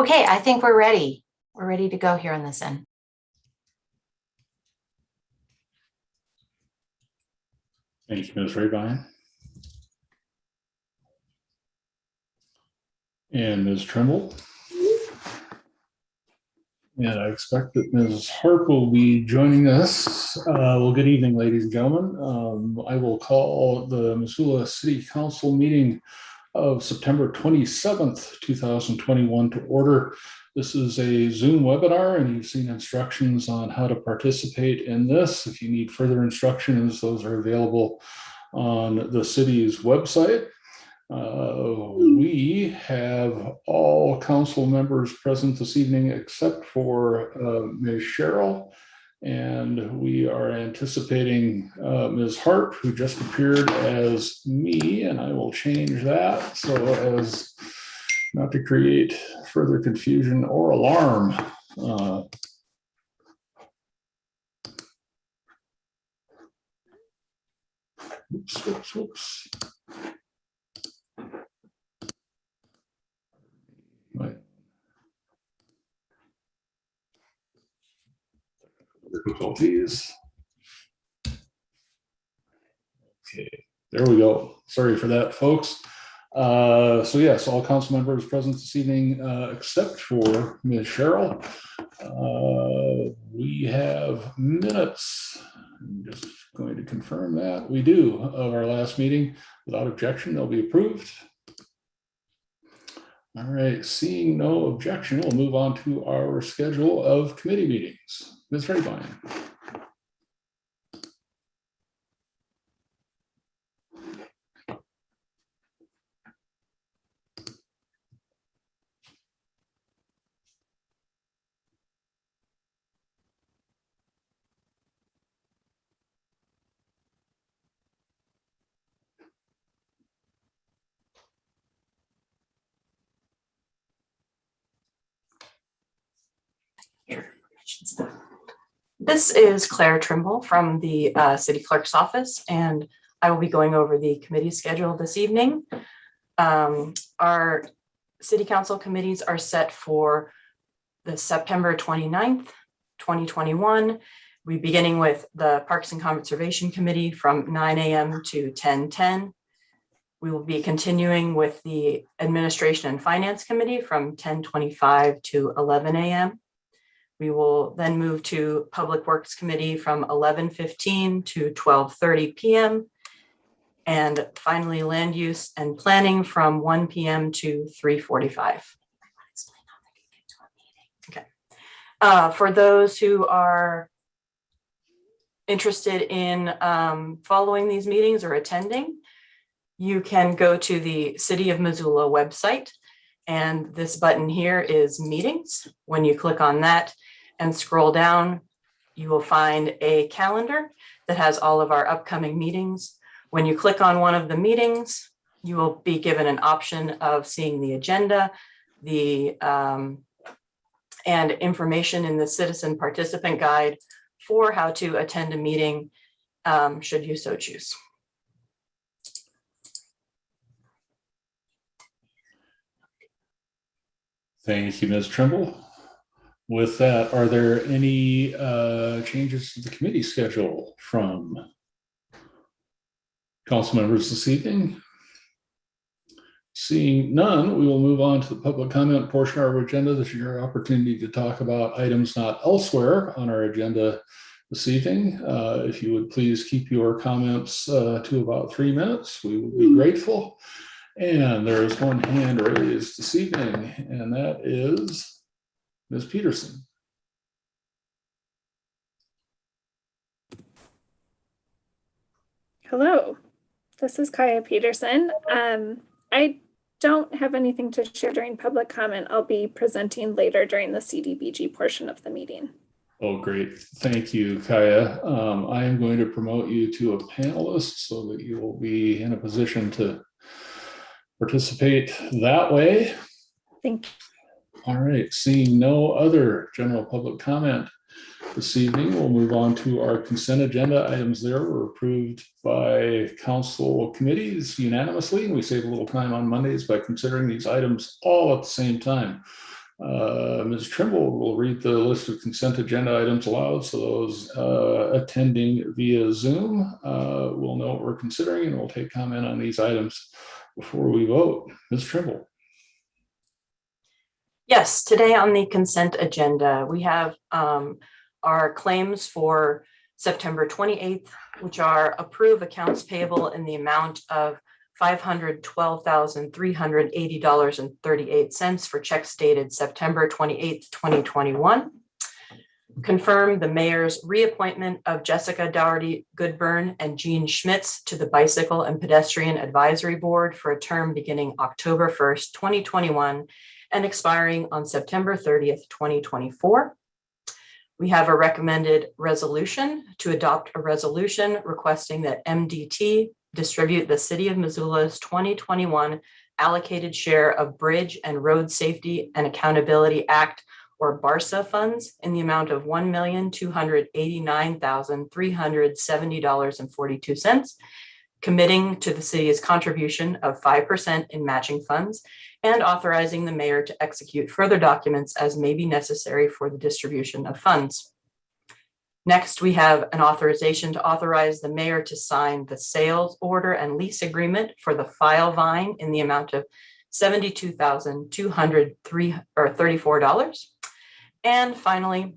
Okay, I think we're ready. We're ready to go here on this end. Thank you, Ms. Rabine. And Ms. Trimble. And I expect that Ms. Harp will be joining us. Well, good evening, ladies and gentlemen. I will call the Missoula City Council meeting of September 27th, 2021 to order. This is a Zoom webinar, and you've seen instructions on how to participate in this. If you need further instructions, those are available on the city's website. We have all council members present this evening except for Ms. Cheryl, and we are anticipating Ms. Hart, who just appeared as me, and I will change that so as not to create further confusion or alarm. Oops. Right. Difficulties. Okay, there we go. Sorry for that, folks. So yes, all council members present this evening except for Ms. Cheryl. We have minutes. I'm just going to confirm that we do of our last meeting. Without objection, they'll be approved. All right, seeing no objection, we'll move on to our schedule of committee meetings. Ms. Rabine. This is Claire Trimble from the City Clerk's office, and I will be going over the committee schedule this evening. Our City Council committees are set for the September 29th, 2021. We're beginning with the Parks and Conservation Committee from 9 a.m. to 10:10. We will be continuing with the Administration and Finance Committee from 10:25 to 11 a.m. We will then move to Public Works Committee from 11:15 to 12:30 p.m. And finally, Land Use and Planning from 1 p.m. to 3:45. Okay. For those who are interested in following these meetings or attending, you can go to the City of Missoula website, and this button here is Meetings. When you click on that and scroll down, you will find a calendar that has all of our upcoming meetings. When you click on one of the meetings, you will be given an option of seeing the agenda, and information in the citizen participant guide for how to attend a meeting, should you so choose. Thank you, Ms. Trimble. With that, are there any changes to the committee schedule from council members this evening? Seeing none, we will move on to the public comment portion of our agenda. This is your opportunity to talk about items not elsewhere on our agenda this evening. If you would please keep your comments to about 3 minutes, we would be grateful. And there is one hand raised this evening, and that is Ms. Peterson. Hello, this is Kaya Peterson. I don't have anything to share during public comment. I'll be presenting later during the CDBG portion of the meeting. Oh, great. Thank you, Kaya. I am going to promote you to a panelist so that you will be in a position to participate that way. Thank you. All right, seeing no other general public comment, this evening. We'll move on to our consent agenda. Items there were approved by council committees unanimously, and we save a little time on Mondays by considering these items all at the same time. Ms. Trimble will read the list of consent agenda items aloud, so those attending via Zoom will know what we're considering, and we'll take comment on these items before we vote. Ms. Trimble. Yes, today on the consent agenda, we have our claims for September 28th, which are approve accounts payable in the amount of $512,380.38 for checks dated September 28th, 2021. Confirm the mayor's reappointment of Jessica Dougherty Goodburn and Jean Schmitz to the Bicycle and Pedestrian Advisory Board for a term beginning October 1st, 2021 and expiring on September 30th, 2024. We have a recommended resolution to adopt a resolution requesting that MDT distribute the City of Missoula's 2021 allocated share of Bridge and Road Safety and Accountability Act, or BARSA funds, in the amount of $1,289,370.42, committing to the city's contribution of 5% in matching funds, and authorizing the mayor to execute further documents as may be necessary for the distribution of funds. Next, we have an authorization to authorize the mayor to sign the sales order and lease agreement for the File Vine in the amount of $72,234. And finally,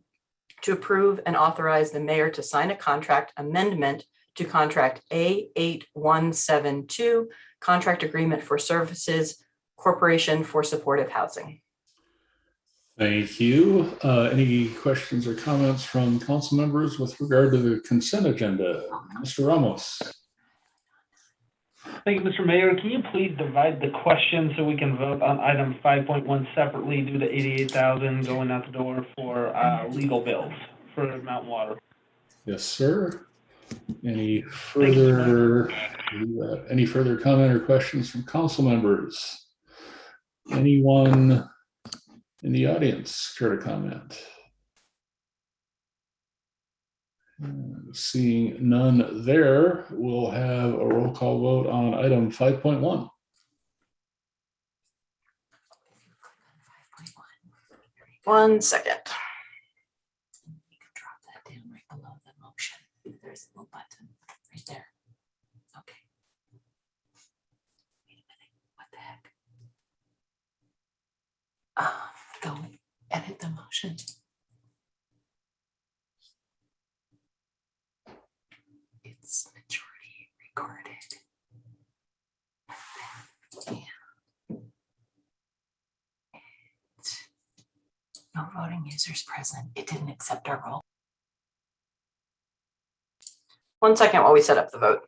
to approve and authorize the mayor to sign a contract amendment to contract A8172, contract agreement for services, Corporation for Supportive Housing. Thank you. Any questions or comments from council members with regard to the consent agenda? Mr. Ramos. Thank you, Mr. Mayor. Can you please divide the question so we can vote on item 5.1 separately due to 88,000 going out the door for legal bills for Mountain Water? Yes, sir. Any further comment or questions from council members? Anyone in the audience care to comment? Seeing none there, we'll have a roll call vote on item 5.1. One second. You can drop that down right below the motion. There's a little button right there. Okay. Wait a minute. What the heck? Go edit the motion. It's majority recorded. No voting users present. It didn't accept our roll. 1 second while we set up the vote.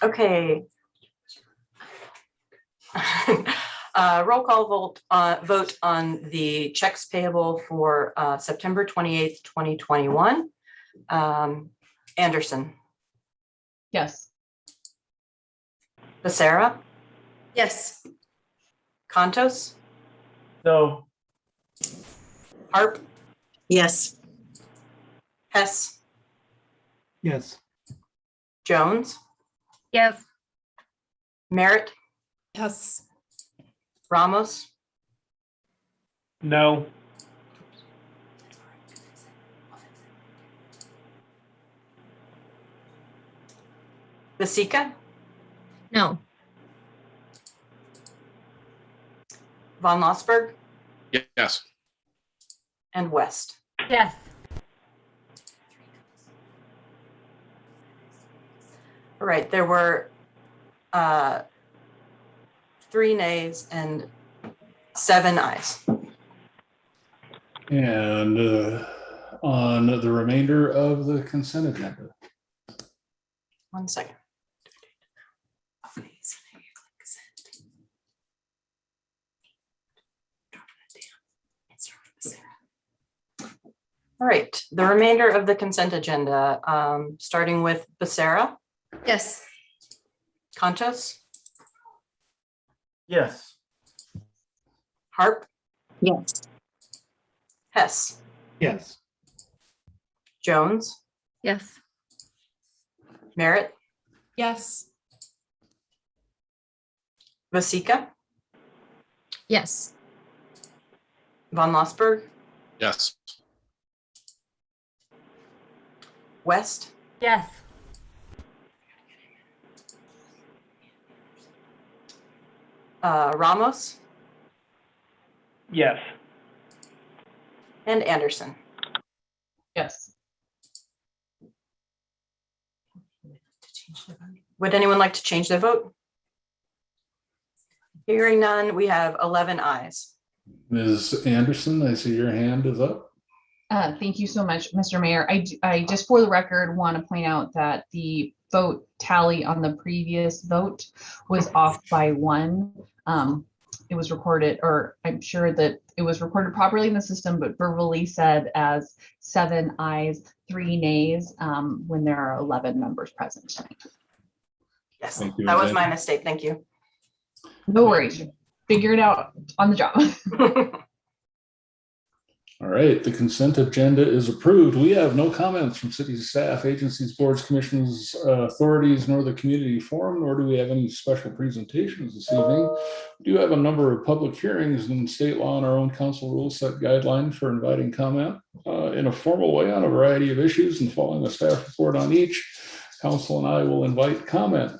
Okay. Roll call vote on the checks payable for September 28th, 2021. Anderson. Yes. Becerra. Yes. Contos. No. Harp. Yes. Hess. Yes. Jones. Yes. Merritt. Yes. Ramos. No. Vasika. No. Von Lossberg. Yes. And West. Yes. All right, there were 3 nays, and 7 ayes. And on the remainder of the consent agenda. 1 second. Okay, so now you click send. Drop that down. And start with Sarah. All right, the remainder of the consent agenda, starting with Becerra, Yes. Conchos, Yes. Harp, Yes. Hess, Yes. Jones, Yes. Merritt, Yes. Vasika, Yes. Von Lossberg, Yes. West, Yes. Ramos, Yes. and Anderson. Yes. To change the vote. Would anyone like to change their vote? Hearing none, we have 11 ayes. Ms. Anderson, I see your hand is up. Thank you so much, Mr. Mayor. I just for the record want to point out that the vote tally on the previous vote was off by 1. It was recorded, or I'm sure that it was recorded properly in the system, but verbally said as 7 ayes, 3 nays, when there are 11 members present tonight. Yes, Thank you, that was Ms. my mistake. Thank you. No worries. Figure it out on the job. All right, the consent agenda is approved. We have no comments from city staff, agencies, boards, commissions, authorities, nor the community forum, nor do we have any special presentations this evening. We do have a number of public hearings, and state law and our own council rules set guidelines for inviting comment in a formal way on a variety of issues, and following a staff report on each. Council and I will invite comment.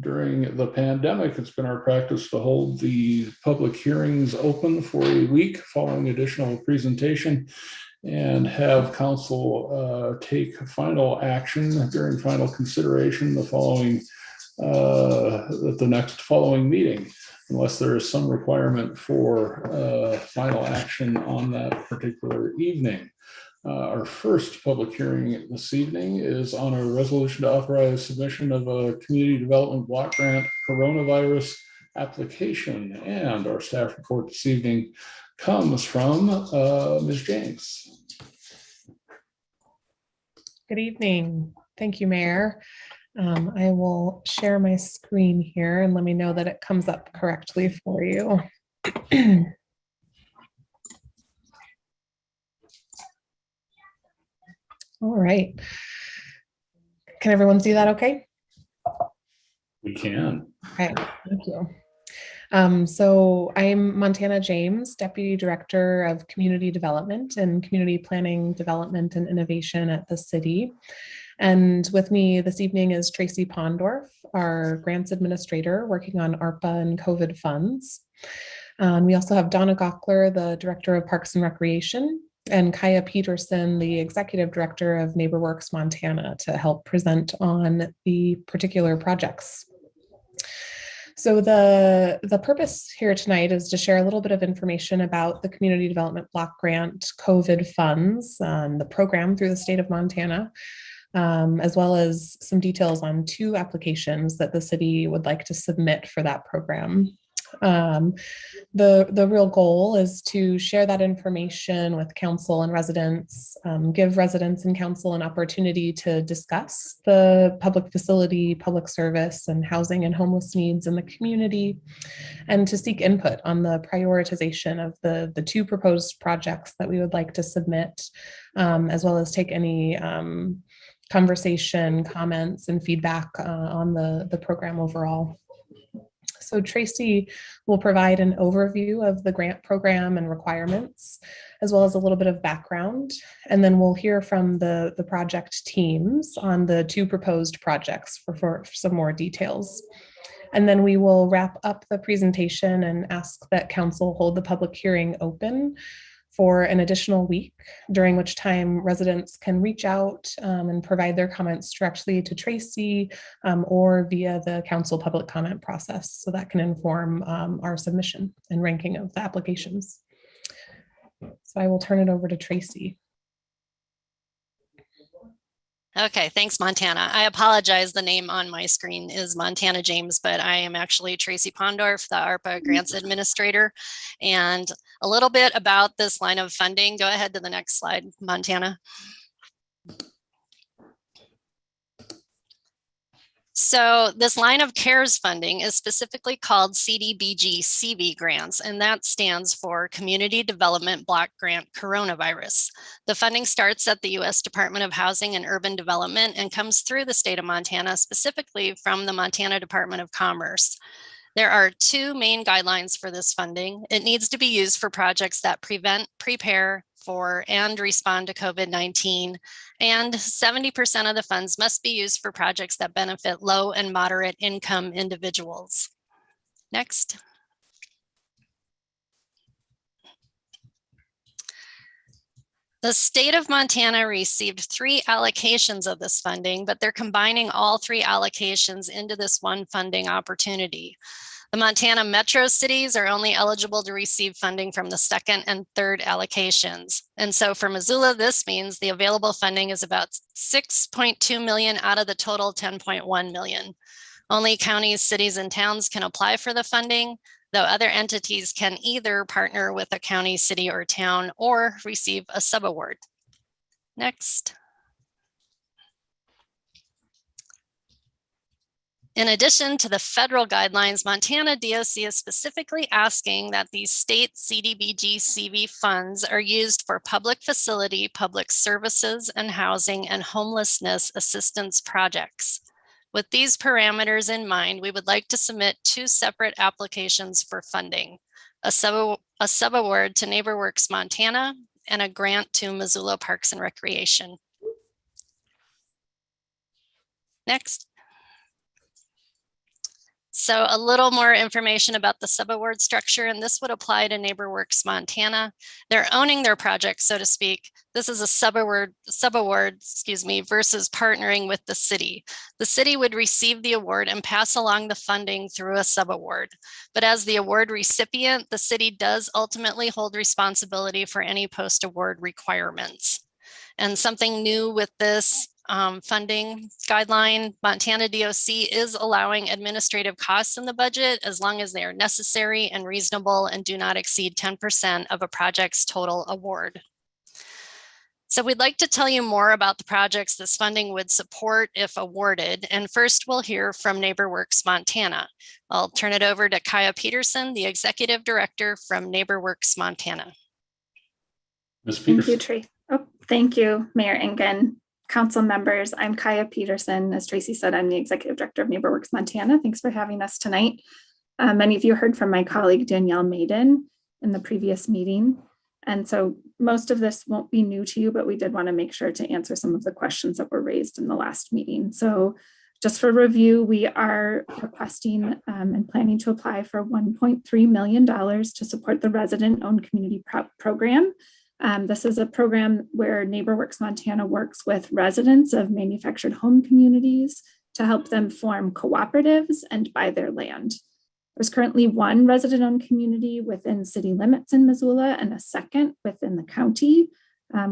During the pandemic, it's been our practice to hold the public hearings open for a week following additional presentation and have council take final action during final consideration the next following meeting, unless there is some requirement for final action on that particular evening. Our first public hearing this evening is on a resolution to authorize submission of a community development block grant coronavirus application. And our staff report this evening comes from Ms. James. Good evening. Thank you, Mayor. I will share my screen here and let me know that it comes up correctly for you. All right. Can everyone see that okay? We can. Okay, thank you. So I'm Montana James, Deputy Director of Community Development and Community Planning, Development and Innovation at the city. And with me this evening is Tracy Pondorf, our Grants Administrator working on ARPA and COVID funds. We also have Donna Gochler, the Director of Parks and Recreation, and Kaya Peterson, the Executive Director of NeighborWorks Montana, to help present on the particular projects. So the purpose here tonight is to share a little bit of information about the Community Development Block Grant COVID funds, the program through the state of Montana, as well as some details on 2 applications that the city would like to submit for that program. The real goal is to share that information with council and residents, give residents and council an opportunity to discuss the public facility, public service, and housing and homeless needs in the community, and to seek input on the prioritization of the 2 proposed projects that we would like to submit, as well as take any conversation, comments, and feedback on the program overall. So Tracy will provide an overview of the grant program and requirements, as well as a little bit of background. And then we'll hear from the project teams on the 2 proposed projects for some more details. And then we will wrap up the presentation and ask that council hold the public hearing open for an additional week, during which time residents can reach out and provide their comments directly to Tracy or via the council public comment process. So that can inform our submission and ranking of the applications. So I will turn it over to Tracy. Okay, thanks, Montana. I apologize. The name on my screen is Montana James, but I am actually Tracy Pondorf, the ARPA Grants Administrator. And a little bit about this line of funding. Go ahead to the next slide, Montana. So this line of CARES funding is specifically called CDBG CV grants, and that stands for Community Development Block Grant Coronavirus. The funding starts at the U.S. Department of Housing and Urban Development and comes through the state of Montana, specifically from the Montana Department of Commerce. There are two main guidelines for this funding. It needs to be used for projects that prevent, prepare for, and respond to COVID-19. And 70% of the funds must be used for projects that benefit low and moderate income individuals. Next. The state of Montana received 3 allocations of this funding, but they're combining all 3 allocations into this one funding opportunity. The Montana metro cities are only eligible to receive funding from the second and third allocations. And so for Missoula, this means the available funding is about 6.2 million out of the total 10.1 million. Only counties, cities, and towns can apply for the funding, though other entities can either partner with a county, city, or town or receive a subaward. Next. In addition to the federal guidelines, Montana DOC is specifically asking that these state CDBG CV funds are used for public facility, public services, and housing and homelessness assistance projects. With these parameters in mind, we would like to submit 2 separate applications for funding, a subaward to NeighborWorks Montana and a grant to Missoula Parks and Recreation. Next. So a little more information about the subaward structure, and this would apply to NeighborWorks Montana. They're owning their project, so to speak. This is a subaward, versus partnering with the city. The city would receive the award and pass along the funding through a subaward. But as the award recipient, the city does ultimately hold responsibility for any post-award requirements. And something new with this funding guideline, Montana DOC is allowing administrative costs in the budget as long as they are necessary and reasonable and do not exceed 10% of a project's total award. So we'd like to tell you more about the projects this funding would support if awarded. And first we'll hear from NeighborWorks Montana. I'll turn it over to Kaya Peterson, the Executive Director from NeighborWorks Montana. Ms. Peterson. Thank you, Tracy. Oh, thank you, Mayor Engen. Council members, I'm Kaya Peterson. As Tracy said, I'm the Executive Director of NeighborWorks Montana. Thanks for having us tonight. Many of you heard from my colleague Danielle Maiden in the previous meeting. And so most of this won't be new to you, but we did want to make sure to answer some of the questions that were raised in the last meeting. So just for review, we are requesting and planning to apply for $1.3 million to support the resident-owned community program. This is a program where NeighborWorks Montana works with residents of manufactured home communities to help them form cooperatives and buy their land. There's currently 1 resident-owned community within city limits in Missoula and a second within the county.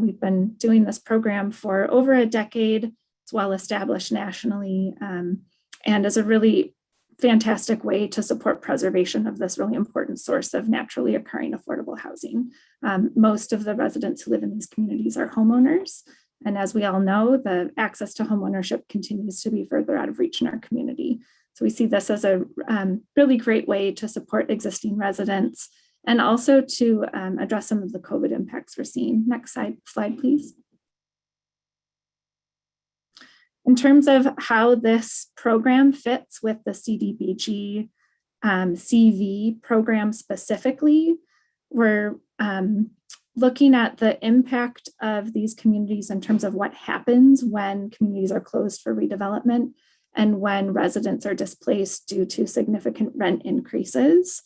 We've been doing this program for over a decade. It's well established nationally and is a really fantastic way to support preservation of this really important source of naturally occurring affordable housing. Most of the residents who live in these communities are homeowners. And as we all know, the access to homeownership continues to be further out of reach in our community. So we see this as a really great way to support existing residents and also to address some of the COVID impacts we're seeing. Next slide, please. In terms of how this program fits with the CDBG CV program specifically, we're looking at the impact of these communities in terms of what happens when communities are closed for redevelopment and when residents are displaced due to significant rent increases.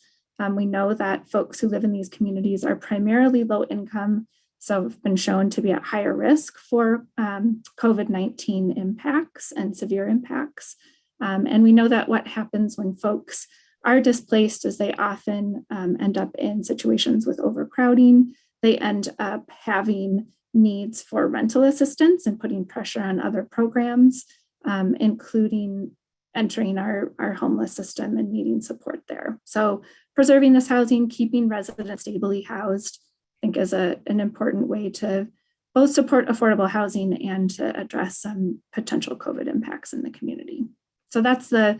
We know that folks who live in these communities are primarily low income, so have been shown to be at higher risk for COVID-19 impacts and severe impacts. And we know that what happens when folks are displaced is they often end up in situations with overcrowding. They end up having needs for rental assistance and putting pressure on other programs, including entering our homeless system and needing support there. So preserving this housing, keeping residents stably housed, I think is an important way to both support affordable housing and to address some potential COVID impacts in the community. So that's the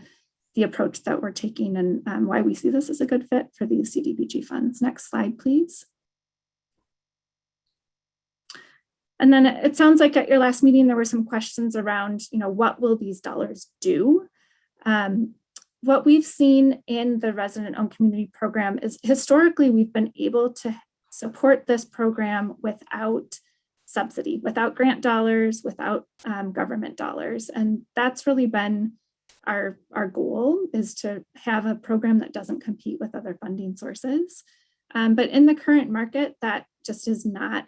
approach that we're taking and why we see this as a good fit for these CDBG funds. Next slide, please. And then it sounds like at your last meeting, there were some questions around, what will these dollars do? What we've seen in the resident-owned community program is historically we've been able to support this program without subsidy, without grant dollars, without government dollars. And that's really been our goal, is to have a program that doesn't compete with other funding sources. But in the current market, that just is not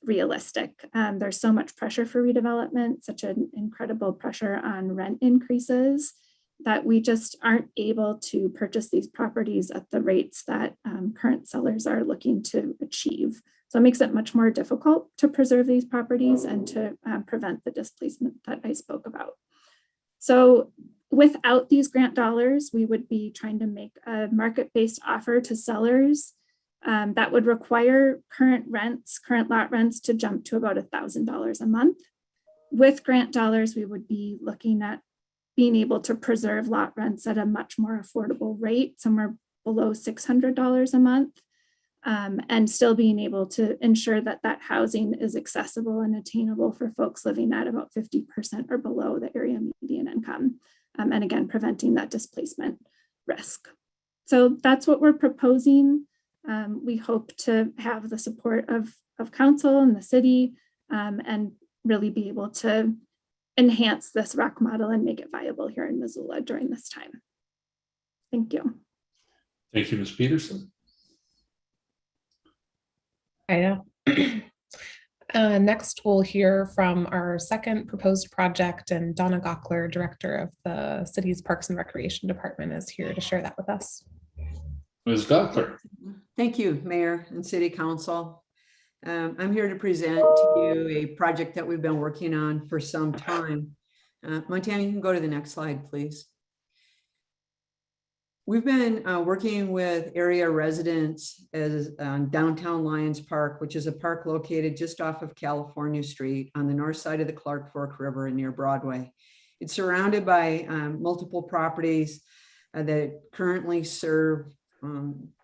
realistic. There's so much pressure for redevelopment, such an incredible pressure on rent increases, that we just aren't able to purchase these properties at the rates that current sellers are looking to achieve. So it makes it much more difficult to preserve these properties and to prevent the displacement that I spoke about. So without these grant dollars, we would be trying to make a market-based offer to sellers that would require current lot rents to jump to about $1,000 a month. With grant dollars, we would be looking at being able to preserve lot rents at a much more affordable rate, somewhere below $600 a month, and still being able to ensure that that housing is accessible and attainable for folks living at about 50% or below the area median income. And again, preventing that displacement risk. So that's what we're proposing. We hope to have the support of council and the city and really be able to enhance this ROC model and make it viable here in Missoula during this time. Thank you. Thank you, Ms. Peterson. Next, we'll hear from our second proposed project, and Donna Gochler, Director of the city's Parks and Recreation Department, is here to share that with us. Ms. Gochler. Thank you, Mayor and City Council. I'm here to present to you a project that we've been working on for some time. Montana, you can go to the next slide, please. We've been working with area residents as downtown Lions Park, which is a park located just off of California Street on the north side of the Clark Fork River and near Broadway. It's surrounded by multiple properties that currently serve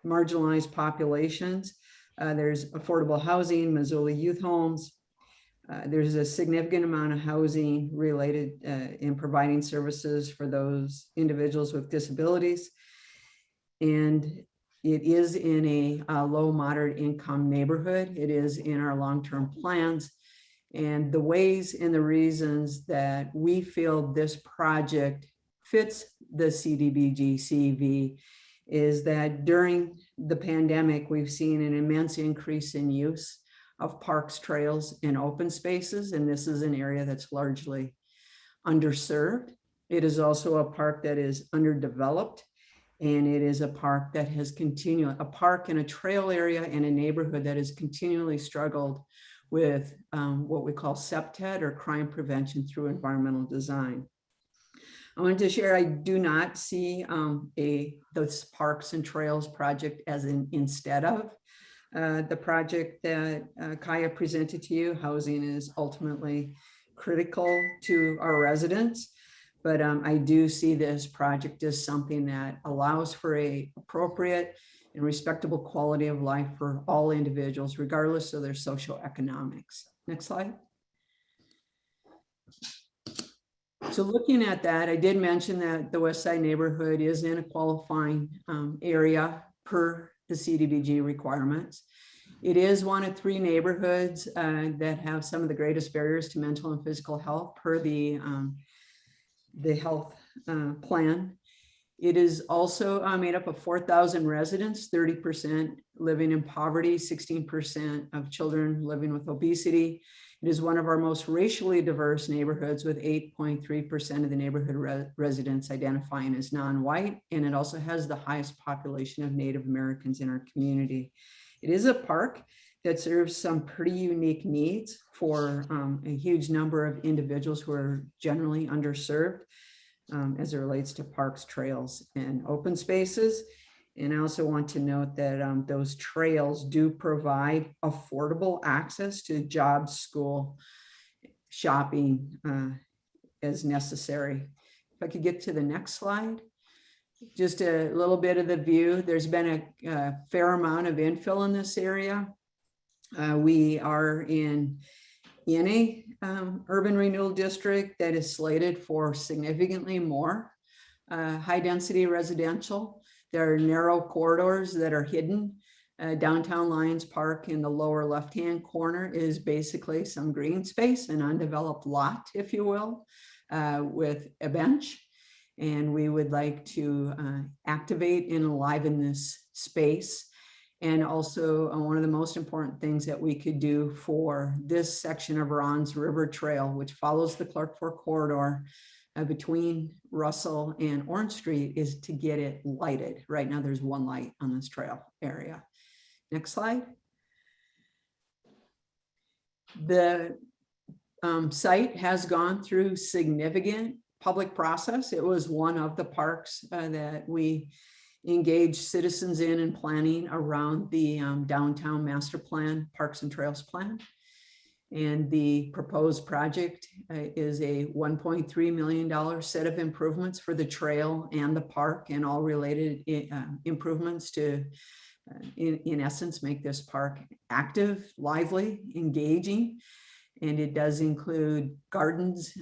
marginalized populations. There's affordable housing, Missoula youth homes. There's a significant amount of housing related in providing services for those individuals with disabilities. And it is in a low moderate income neighborhood. It is in our long-term plans. And the ways and the reasons that we feel this project fits the CDBG CV is that during the pandemic, we've seen an immense increase in use of parks, trails, and open spaces. And this is an area that's largely underserved. It is also a park that is underdeveloped. And it is a park that has a park and a trail area in a neighborhood that has continually struggled with what we call CPTED, or crime prevention through environmental design. I wanted to share, I do not see this Parks and Trails project as an instead of the project that Kaya presented to you. Housing is ultimately critical to our residents, but I do see this project as something that allows for a appropriate and respectable quality of life for all individuals, regardless of their socioeconomics. Next slide. So looking at that, I did mention that the West Side neighborhood is in a qualifying area per the CDBG requirements. It is one of 3 neighborhoods that have some of the greatest barriers to mental and physical health per the health plan. It is also made up of 4,000 residents, 30% living in poverty, 16% of children living with obesity. It is one of our most racially diverse neighborhoods, with 8.3% of the neighborhood residents identifying as non-white, and it also has the highest population of Native Americans in our community. It is a park that serves some pretty unique needs for a huge number of individuals who are generally underserved as it relates to parks, trails, and open spaces. And I also want to note that those trails do provide affordable access to jobs, school, shopping as necessary. If I could get to the next slide. Just a little bit of the view. There's been a fair amount of infill in this area. We are in a urban renewal district that is slated for significantly more high density residential. There are narrow corridors that are hidden. Downtown Lions Park in the lower left-hand corner is basically some green space, an undeveloped lot, if you will, with a bench. And we would like to activate and enliven this space. And also one of the most important things that we could do for this section of Ron's River Trail, which follows the Clark Fork corridor between Russell and Orange Street, is to get it lighted. Right now there's one light on this trail area. Next slide. The site has gone through significant public process. It was one of the parks that we engage citizens in planning around the downtown master plan, parks and trails plan. And the proposed project is a $1.3 million set of improvements for the trail and the park, and all related improvements to, in essence, make this park active, lively, engaging. And it does include gardens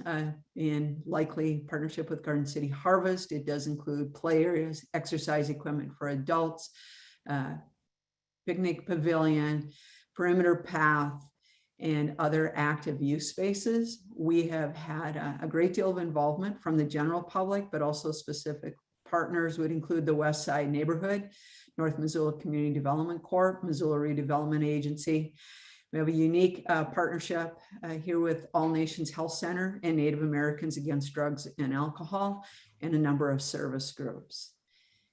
in likely partnership with Garden City Harvest. It does include play areas, exercise equipment for adults, picnic pavilion, perimeter path, and other active use spaces. We have had a great deal of involvement from the general public, but also specific partners would include the West Side Neighborhood, North Missoula Community Development Corp., Missoula Redevelopment Agency. We have a unique partnership here with All Nations Health Center and Native Americans Against Drugs and Alcohol, and a number of service groups.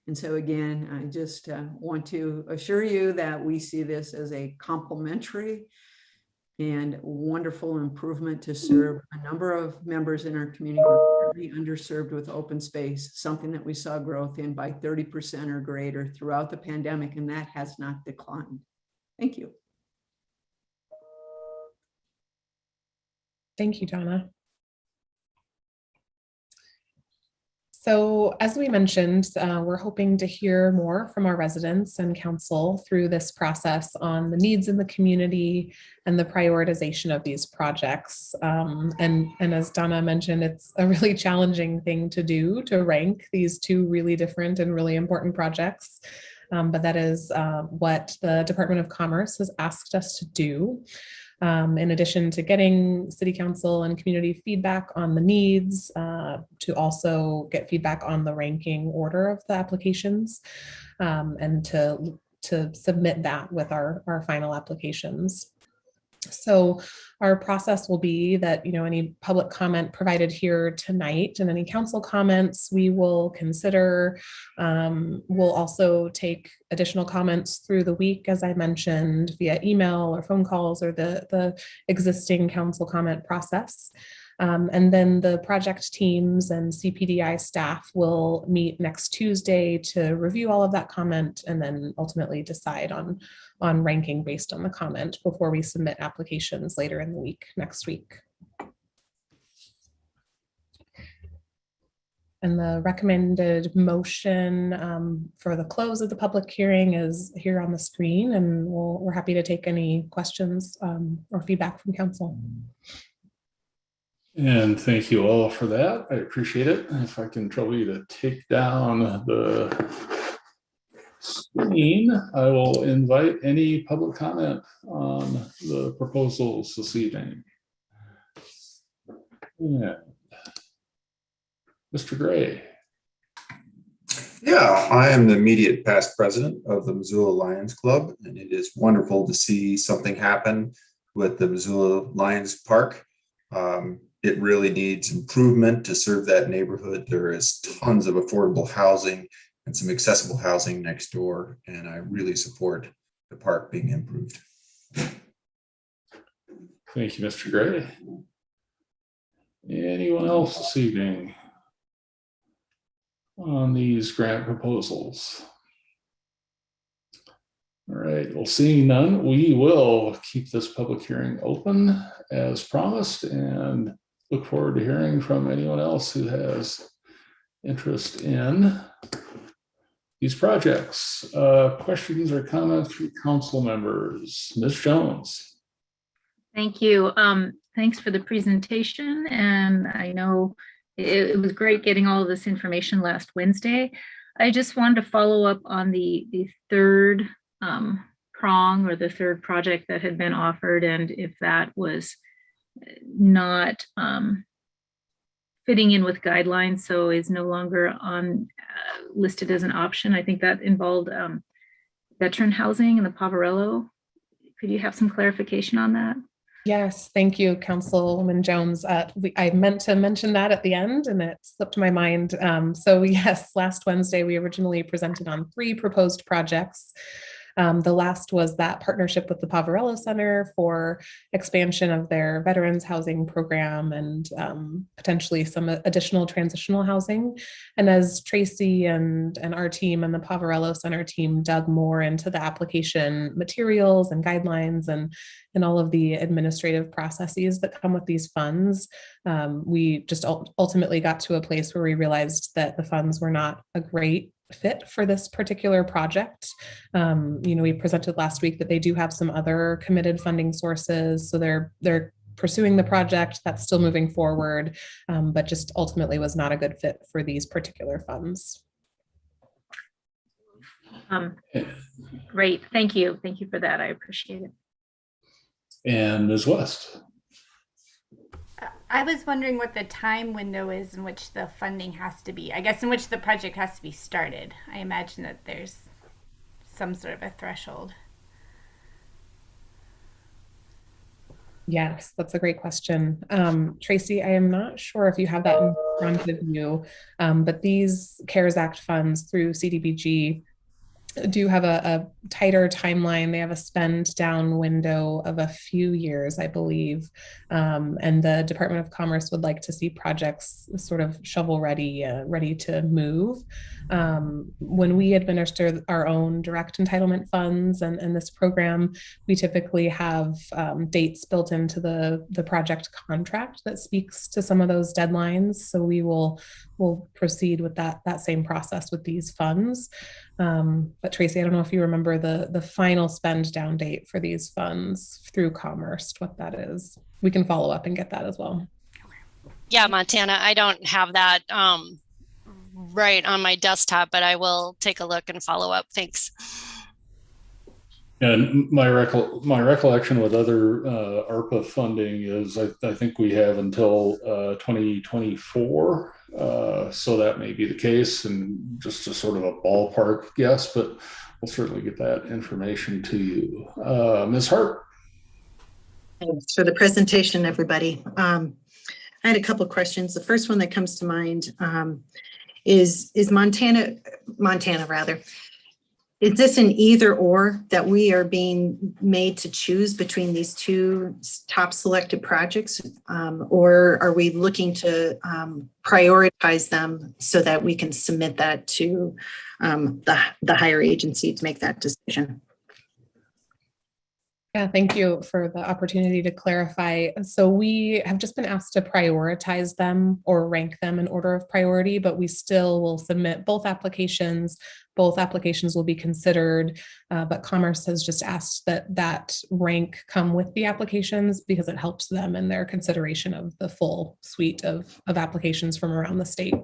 And so again, I just want to assure you that we see this as a complementary and wonderful improvement to serve a number of members in our community who are currently underserved with open space, something that we saw growth in by 30% or greater throughout the pandemic, and that has not declined. Thank you. Thank you, Donna. So as we mentioned, we're hoping to hear more from our residents and council through this process on the needs in the community and the prioritization of these projects. And as Donna mentioned, it's a really challenging thing to do, to rank these two really different and really important projects. But that is what the Department of Commerce has asked us to do. In addition to getting city council and community feedback on the needs, to also get feedback on the ranking order of the applications, and to submit that with our final applications. So our process will be that, any public comment provided here tonight and any council comments we will consider. We'll also take additional comments through the week, as I mentioned, via email or phone calls or the existing council comment process. And then the project teams and CPDI staff will meet next Tuesday to review all of that comment and then ultimately decide on ranking based on the comment before we submit applications later in the week, next week. And the recommended motion for the close of the public hearing is here on the screen, and we're happy to take any questions or feedback from council. And thank you all for that. I appreciate it. If I can trouble you to take down the screen, I will invite any public comment on the proposals this evening. Yeah. Mr. Gray. Yeah, I am the immediate past president of the Missoula Lions Club, and it is wonderful to see something happen with the Missoula Lions Park. It really needs improvement to serve that neighborhood. There is tons of affordable housing and some accessible housing next door, and I really support the park being improved. Thank you, Mr. Gray. Anyone else this evening on these grant proposals? All right, well, seeing none, we will keep this public hearing open as promised and look forward to hearing from anyone else who has interest in these projects. Questions or comments from council members? Ms. Jones. Thank you. Thanks for the presentation. And I know it was great getting all of this information last Wednesday. I just wanted to follow up on the third prong or the third project that had been offered, and if that was not fitting in with guidelines, so is no longer on listed as an option. I think that involved veteran housing in the Poverello. Could you have some clarification on that? Yes, thank you, Councilwoman Jones. I meant to mention that at the end and it slipped my mind. So yes, last Wednesday, we originally presented on 3 proposed projects. The last was that partnership with the Poverello Center for expansion of their veterans housing program and potentially some additional transitional housing. And as Tracy and our team and the Poverello Center team dug more into the application materials and guidelines and all of the administrative processes that come with these funds, we just ultimately got to a place where we realized that the funds were not a great fit for this particular project. We presented last week that they do have some other committed funding sources, so they're pursuing the project that's still moving forward, but just ultimately was not a good fit for these particular funds. Great, thank you for that. I appreciate it. And Ms. West. I was wondering what the time window is in which the funding has to be, I guess in which the project has to be started. I imagine that there's some sort of a threshold. Yes, that's a great question. Tracy, I am not sure if you have that in front of you, but these CARES Act funds through CDBG do have a tighter timeline. They have a spend down window of a few years, I believe. And the Department of Commerce would like to see projects sort of shovel ready, ready to move. When we administer our own direct entitlement funds and this program, we typically have dates built into the project contract that speaks to some of those deadlines. So we'll proceed with that same process with these funds. But Tracy, I don't know if you remember the final spend down date for these funds through Commerce, what that is. We can follow up and get that as well. Yeah, Montana, I don't have that right on my desktop, but I will take a look and follow up. Thanks. And my recollection with other ARPA funding is I think we have until 2024. So that may be the case, and just a sort of a ballpark guess, but we'll certainly get that information to you. Ms. Hart. Thanks for the presentation, everybody. I had a couple of questions. The first one that comes to mind is Montana rather. Is this an either or that we are being made to choose between these two top selected projects, or are we looking to prioritize them so that we can submit that to the higher agency to make that decision? Yeah, thank you for the opportunity to clarify. So we have just been asked to prioritize them or rank them in order of priority, but we still will submit both applications. Both applications will be considered, but Commerce has just asked that rank come with the applications because it helps them in their consideration of the full suite of applications from around the state.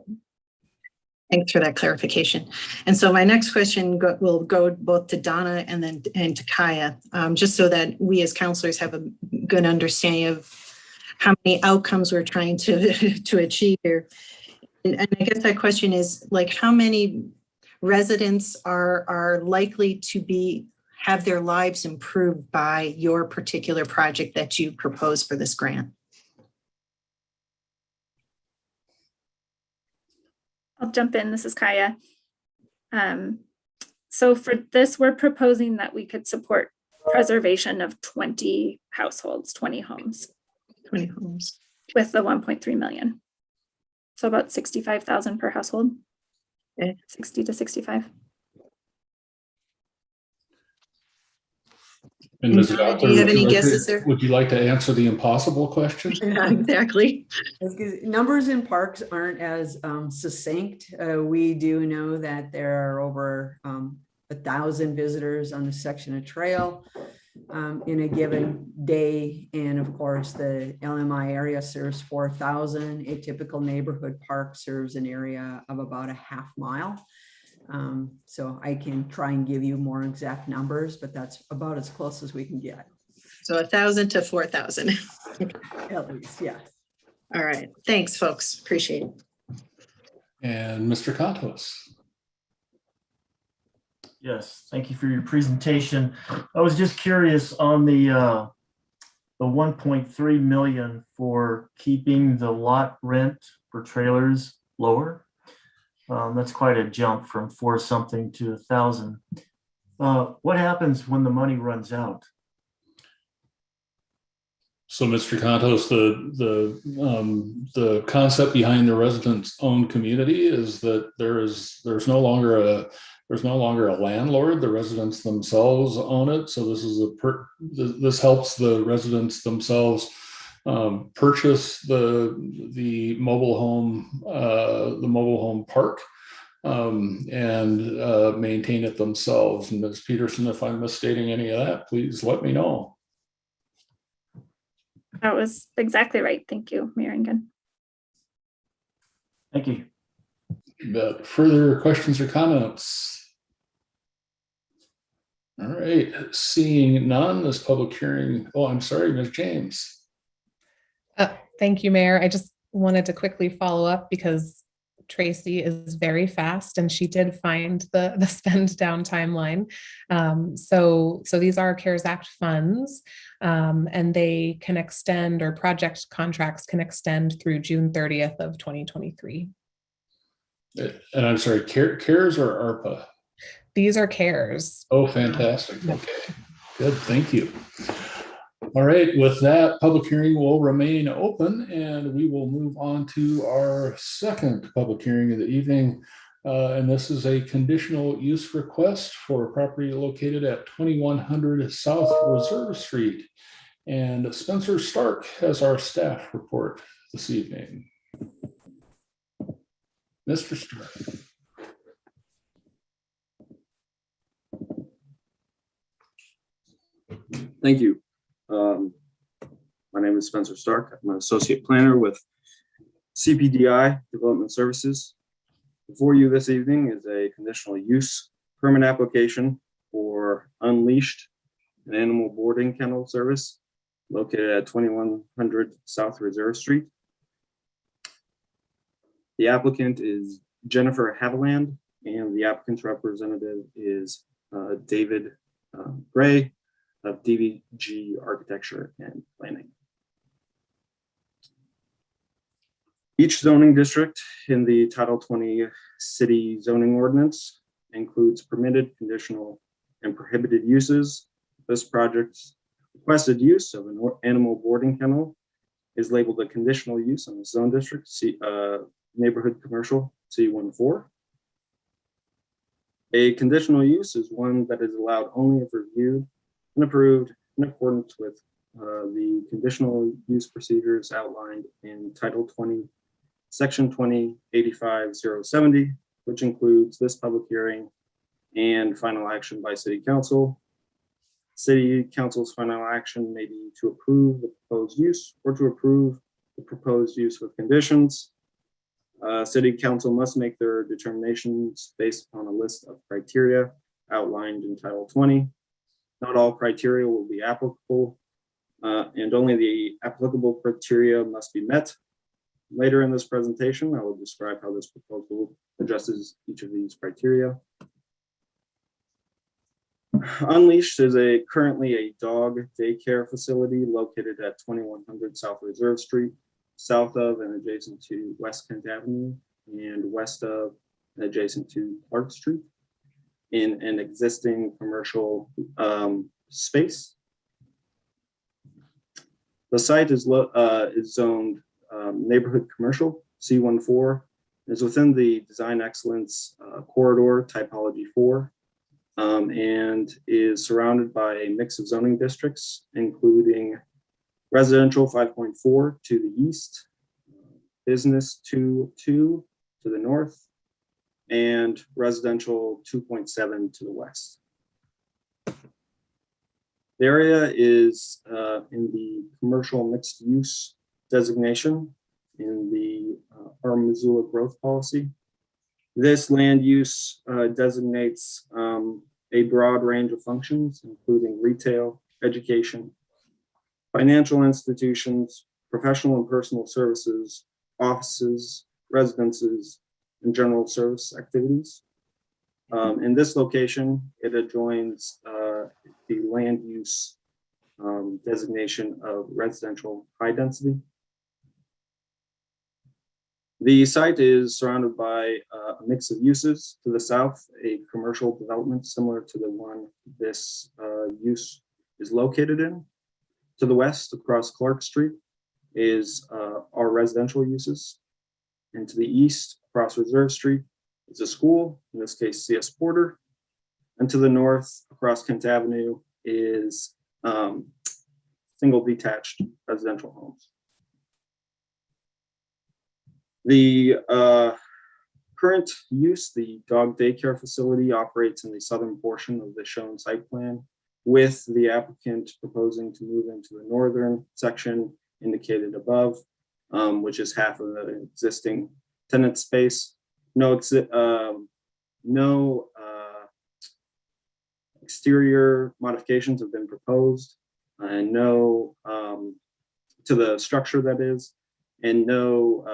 Thanks for that clarification. And so my next question will go both to Donna and to Kaya, just so that we as counselors have a good understanding of how many outcomes we're trying to achieve here. And I guess that question is like, how many residents are likely to have their lives improved by your particular project that you propose for this grant? I'll jump in. This is Kaya. So for this, we're proposing that we could support preservation of 20 households, 20 homes. 20 homes. With the 1.3 million. So about 65,000 per household. Okay. 60 to 65. And Ms. Donna, Gochler, do you have any like guesses there? Would you like to answer the impossible question? Yeah, exactly. Numbers in parks aren't as succinct. We do know that there are over 1,000 visitors on the section of trail in a given day. And of course, the LMI area serves 4,000. A typical neighborhood park serves an area of about a half mile. So I can try and give you more exact numbers, but that's about as close as we can get. So 1,000 to 4,000. At least, yeah. All right. Thanks, folks. Appreciate it. And Mr. Contos. Yes, thank you for your presentation. I was just curious on the 1.3 million for keeping the lot rent for trailers lower. That's quite a jump from 4 something to 1,000. What happens when the money runs out? So, Mr. Contos, the concept behind the residents-owned community is that there's no longer a landlord. The residents themselves own it. So this helps the residents themselves purchase the mobile home park and maintain it themselves. And Ms. Peterson, if I'm misstating any of that, please let me know. That was exactly right. Thank you, Mayor Engen. Thank you. But further questions or comments? All right, seeing none, this public hearing. Oh, I'm sorry, Ms. James. Thank you, Mayor. I just wanted to quickly follow up because Tracy is very fast and she did find the spend down timeline. So these are CARES Act funds and they can extend, or project contracts can extend through June 30th of 2023. And I'm sorry, CARES or ARPA? These are CARES. Oh, fantastic. Okay, good. Thank you. All right, with that, public hearing will remain open and we will move on to our second public hearing of the evening. And this is a conditional use request for a property located at 2100 South Reserve Street. And Spencer Stark has our staff report this evening. Mr. Stark. Thank you. My name is Spencer Stark. I'm an associate planner with CPDI Development Services. Before you this evening is a conditional use permit application for Unleashed, an animal boarding kennel service located at 2100 South Reserve Street. The applicant is Jennifer Haviland, and the applicant's representative is David Gray of DVG Architecture and Planning. Each zoning district in the Title 20 City Zoning Ordinance includes permitted, conditional, and prohibited uses. This project's requested use of an animal boarding kennel is labeled a conditional use in the zone district, neighborhood commercial C14. A conditional use is one that is allowed only if reviewed and approved in accordance with the conditional use procedures outlined in Title 20, Section 2085-070, which includes this public hearing and final action by City Council. City Council's final action may be to approve the proposed use or to approve the proposed use with conditions. City Council must make their determinations based upon a list of criteria outlined in Title 20. Not all criteria will be applicable, and only the applicable criteria must be met. Later in this presentation, I will describe how this proposal addresses each of these criteria. Unleashed is currently a dog daycare facility located at 2100 South Reserve Street, south of and adjacent to West Kent Avenue and west of and adjacent to Clark Street in an existing commercial space. The site is zoned neighborhood commercial C14, is within the design excellence corridor typology 4, and is surrounded by a mix of zoning districts, including residential 5.4 to the east, business 2.2 to the north, and residential 2.7 to the west. The area is in the commercial mixed use designation in the our Missoula growth policy. This land use designates a broad range of functions, including retail, education, financial institutions, professional and personal services, offices, residences, and general service activities. In this location, it adjoins the land use designation of residential high density. The site is surrounded by a mix of uses. To the south, a commercial development similar to the one this use is located in. To the west, across Clark Street, is our residential uses. And to the east, across Reserve Street, is a school, in this case, C.S. Porter. And to the north, across Kent Avenue, is single detached residential homes. The current use, the dog daycare facility, operates in the southern portion of the shown site plan, with the applicant proposing to move into the northern section indicated above, which is half of the existing tenant space. No exterior modifications have been proposed, and no to the structure, that is, and no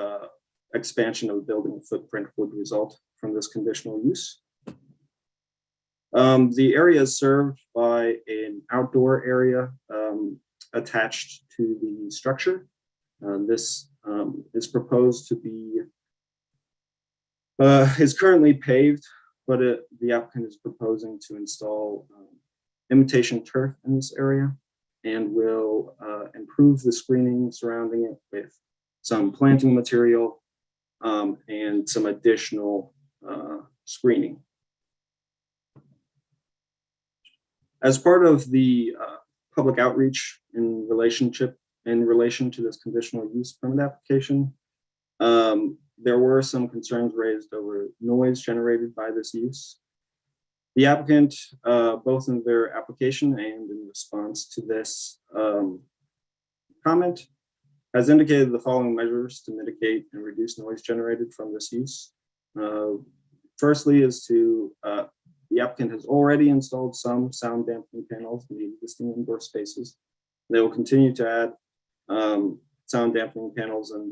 expansion of the building footprint would result from this conditional use. The area is served by an outdoor area attached to the structure. This is proposed to be, is currently paved, but the applicant is proposing to install imitation turf in this area and will improve the screening surrounding it with some planting material and some additional screening. As part of the public outreach in relation to this conditional use permit application, there were some concerns raised over noise generated by this use. The applicant, both in their application and in response to this comment, has indicated the following measures to mitigate and reduce noise generated from this use. Firstly is to, the applicant has already installed some sound dampening panels in the existing indoor spaces. They will continue to add sound dampening panels when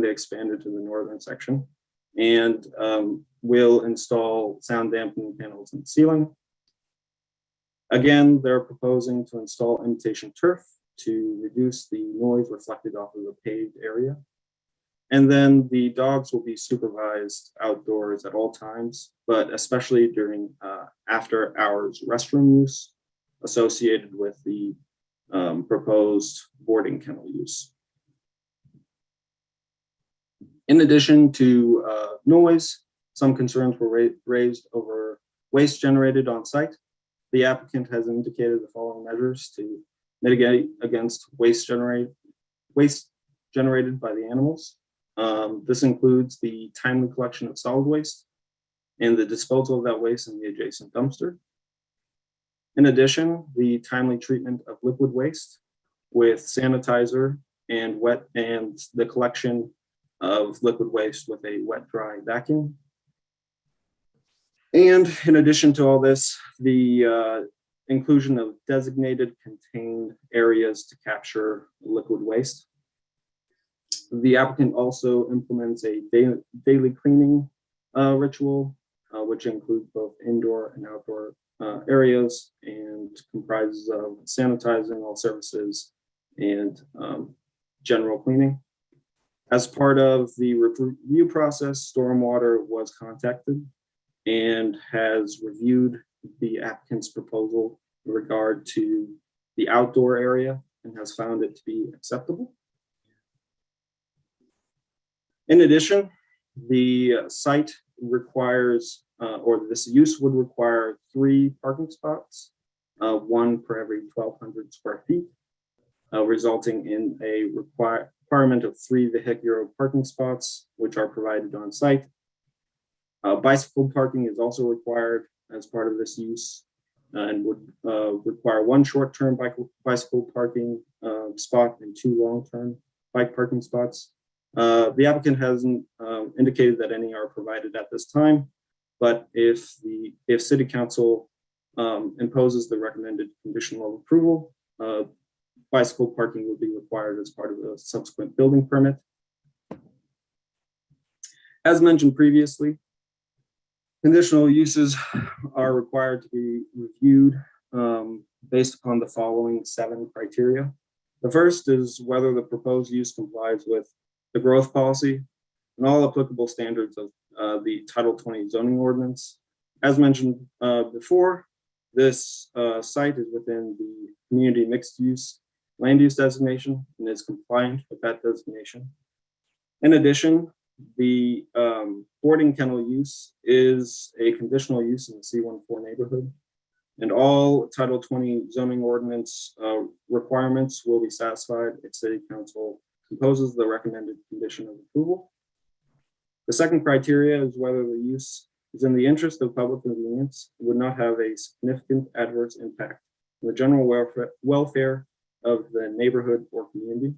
they expanded to the northern section, and will install sound dampening panels in the ceiling. Again, they're proposing to install imitation turf to reduce the noise reflected off of the paved area. And then the dogs will be supervised outdoors at all times, but especially during after hours restroom use associated with the proposed boarding kennel use. In addition to noise, some concerns were raised over waste generated on site. The applicant has indicated the following measures to mitigate against waste generated by the animals. This includes the timely collection of solid waste and the disposal of that waste in the adjacent dumpster. In addition, the timely treatment of liquid waste with sanitizer and the collection of liquid waste with a wet-dry vacuum. And in addition to all this, the inclusion of designated contained areas to capture liquid waste. The applicant also implements a daily cleaning ritual, which includes both indoor and outdoor areas and comprises of sanitizing all surfaces and general cleaning. As part of the review process, Stormwater was contacted and has reviewed the applicant's proposal in regard to the outdoor area and has found it to be acceptable. In addition, the site requires, or this use would require 3 parking spots, 1 per every 1,200 square feet, resulting in a requirement of 3 vehicular parking spots, which are provided on site. Bicycle parking is also required as part of this use and would require 1 short-term bicycle parking spot and 2 long-term bike parking spots. The applicant hasn't indicated that any are provided at this time, but if City Council imposes the recommended conditional approval, bicycle parking will be required as part of the subsequent building permit. As mentioned previously, conditional uses are required to be reviewed based upon the following 7 criteria. The first is whether the proposed use complies with the growth policy and all applicable standards of the Title 20 zoning ordinance. As mentioned before, this site is within the community mixed use land use designation and is compliant with that designation. In addition, the boarding kennel use is a conditional use in the C14 neighborhood, and all Title 20 zoning ordinance requirements will be satisfied if City Council imposes the recommended condition of approval. The second criteria is whether the use is in the interest of public convenience and would not have a significant adverse impact on the general welfare of the neighborhood or community.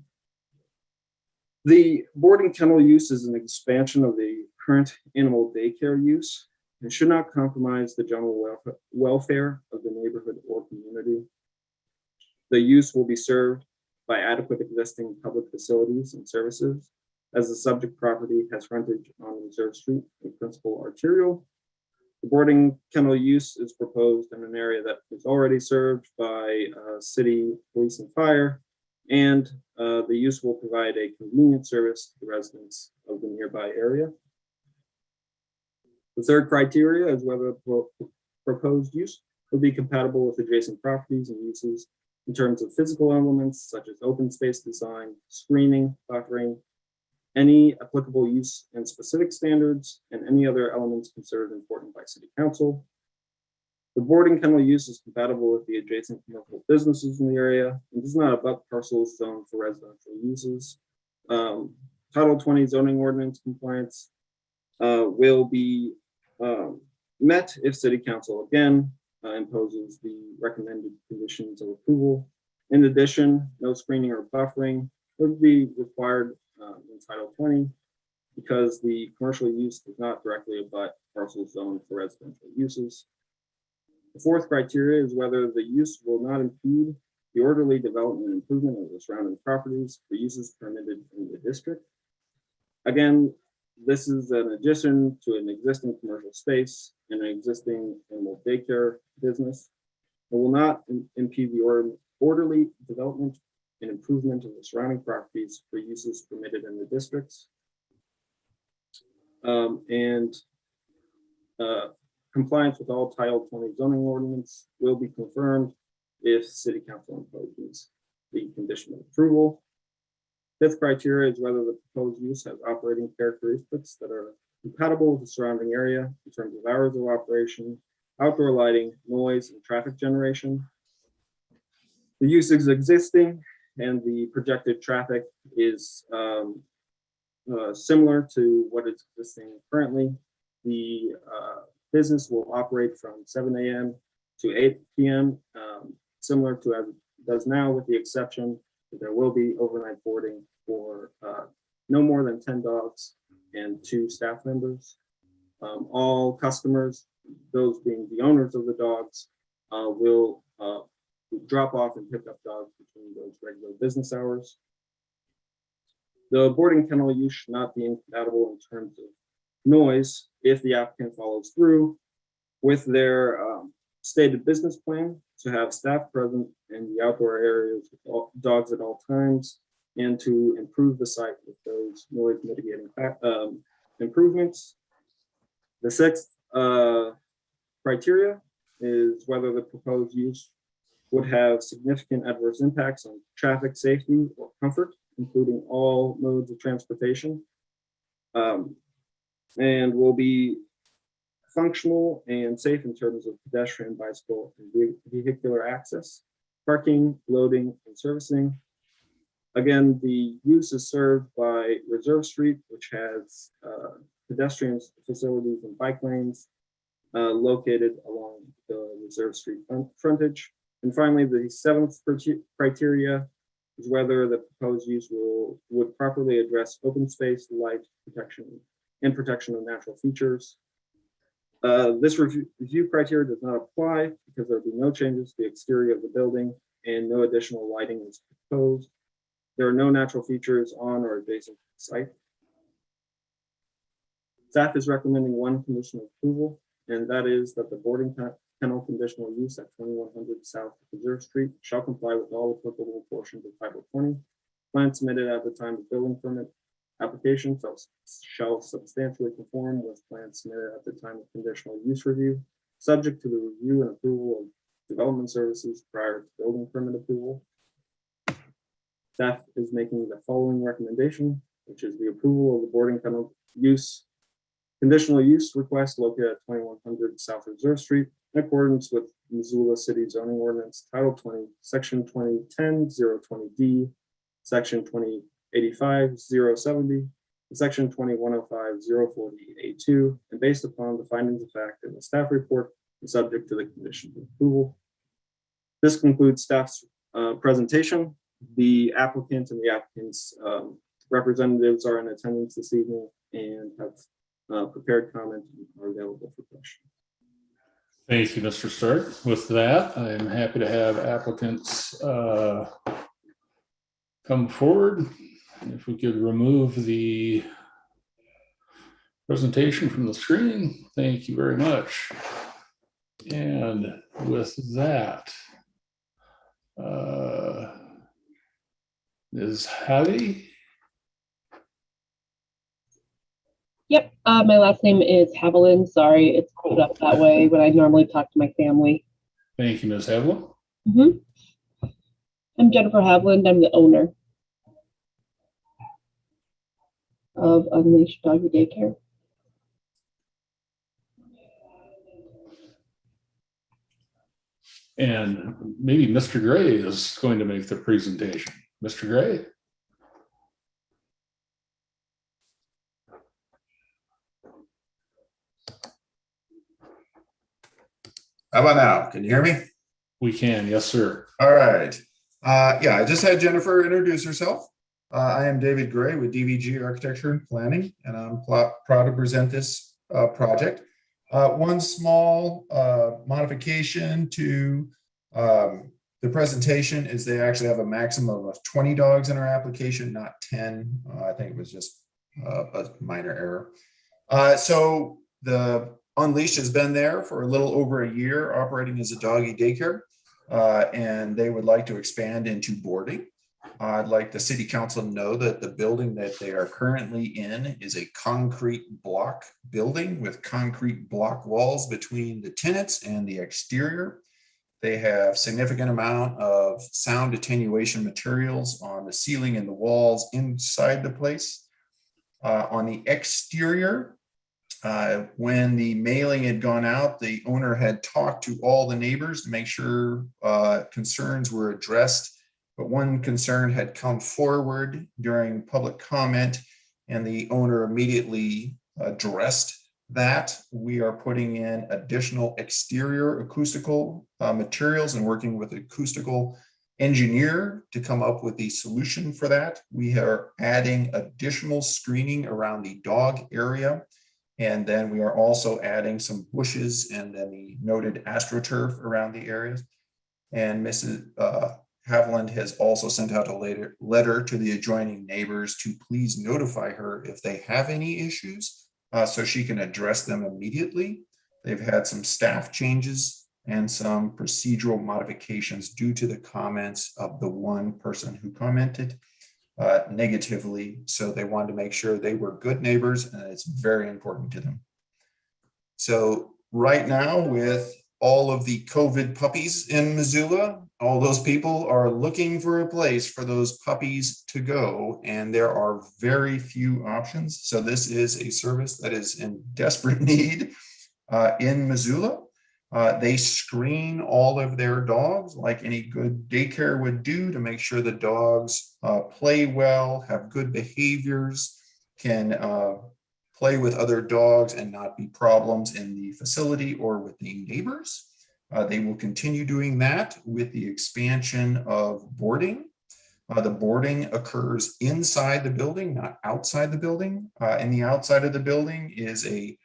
The boarding kennel use is an expansion of the current animal daycare use and should not compromise the general welfare of the neighborhood or community. The use will be served by adequate existing public facilities and services, as the subject property has frontage on Reserve Street and Principal Arterial. The boarding kennel use is proposed in an area that is already served by city police and fire, and the use will provide a convenient service to the residents of the nearby area. The third criteria is whether the proposed use will be compatible with adjacent properties and uses in terms of physical elements such as open space design, screening, buffering, any applicable use and specific standards, and any other elements considered important by City Council. The boarding kennel use is compatible with the adjacent commercial businesses in the area and does not abut parcels zoned for residential uses. Title 20 zoning ordinance compliance will be met if City Council again imposes the recommended conditions of approval. In addition, no screening or buffering would be required in Title 20 because the commercial use does not directly abut parcels zoned for residential uses. The fourth criteria is whether the use will not impede the orderly development and improvement of the surrounding properties for uses permitted in the district. Again, this is an addition to an existing commercial space and an existing animal daycare business. It will not impede the orderly development and improvement of the surrounding properties for uses permitted in the districts. Compliance with all Title 20 zoning ordinance will be confirmed if City Council imposes the condition of approval. Fifth criteria is whether the proposed use has operating characteristics that are compatible with the surrounding area in terms of hours of operation, outdoor lighting, noise, and traffic generation. The use is existing and the projected traffic is similar to what is existing currently. The business will operate from 7 a.m. to 8 p.m., similar to as it does now, with the exception that there will be overnight boarding for no more than 10 dogs and 2 staff members. All customers, those being the owners of the dogs, will drop off and pick up dogs between those regular business hours. The boarding kennel use should not be incompatible in terms of noise if the applicant follows through with their stated business plan to have staff present in the outdoor areas with dogs at all times, and to improve the site with those noise mitigating improvements. The sixth criteria is whether the proposed use would have significant adverse impacts on traffic safety or comfort, including all modes of transportation, and will be functional and safe in terms of pedestrian, bicycle, and vehicular access, parking, loading, and servicing. Again, the use is served by Reserve Street, which has pedestrian facilities and bike lanes located along the Reserve Street frontage. And finally, the seventh criteria is whether the proposed use would properly address open space, light protection, and protection of natural features. This review criteria does not apply because there will be no changes to the exterior of the building and no additional lighting is proposed. There are no natural features on or adjacent to the site. Staff is recommending one condition of approval, and that is that the boarding kennel conditional use at 2100 South Reserve Street shall comply with all applicable portions of 520. Plan submitted at the time of building permit application shall substantially conform with plans submitted at the time of conditional use review, subject to the review and approval of development services prior to building permit approval. Staff is making the following recommendation, which is the approval of the boarding kennel use conditional use request located at 2100 South Reserve Street in accordance with Missoula City Zoning Ordinance Title 20, Section 2010-020D, Section 2085-070, and Section 2105-040A2, and based upon the findings of fact in the staff report and subject to the conditions of approval. This concludes staff's presentation. The applicant and the applicant's representatives are in attendance this evening and have prepared comment and are available for questions. Thank you, Mr. Stark. With that, I'm happy to have applicants come forward. If we could remove the presentation from the screen, thank you very much. And with that, Ms. Hattie. Yep, my last name is Haviland. Sorry, it's put up that way when I normally talk to my family. Thank you, Ms. Haviland. I'm Jennifer Haviland. I'm the owner of Unleashed Doggy Daycare. And maybe Mr. Gray is going to make the presentation. Mr. Gray. How about now? Can you hear me? We can, yes, sir. All right. Yeah, I just had Jennifer introduce herself. I am David Gray with DVG Architecture and Planning, and I'm proud to present this project. One small modification to the presentation is they actually have a maximum of 20 dogs in our application, not 10. I think it was just a minor error. So the Unleashed has been there for a little over a year, operating as a doggy daycare, and they would like to expand into boarding. I'd like the city council to know that the building that they are currently in is a concrete block building with concrete block walls between the tenants and the exterior. They have significant amount of sound attenuation materials on the ceiling and the walls inside the place. On the exterior, when the mailing had gone out, the owner had talked to all the neighbors to make sure concerns were addressed. But one concern had come forward during public comment, and the owner immediately addressed that. We are putting in additional exterior acoustical materials and working with an acoustical engineer to come up with the solution for that. We are adding additional screening around the dog area. And then we are also adding some bushes and then the noted astroturf around the areas. And Mrs. Haviland has also sent out a letter to the adjoining neighbors to please notify her if they have any issues so she can address them immediately. They've had some staff changes and some procedural modifications due to the comments of the one person who commented negatively. So they wanted to make sure they were good neighbors, and it's very important to them. So right now, with all of the COVID puppies in Missoula, all those people are looking for a place for those puppies to go, and there are very few options. So this is a service that is in desperate need in Missoula. They screen all of their dogs like any good daycare would do to make sure the dogs play well, have good behaviors, can play with other dogs and not be problems in the facility or with the neighbors. They will continue doing that with the expansion of boarding. The boarding occurs inside the building, not outside the building. And the outside of the building is a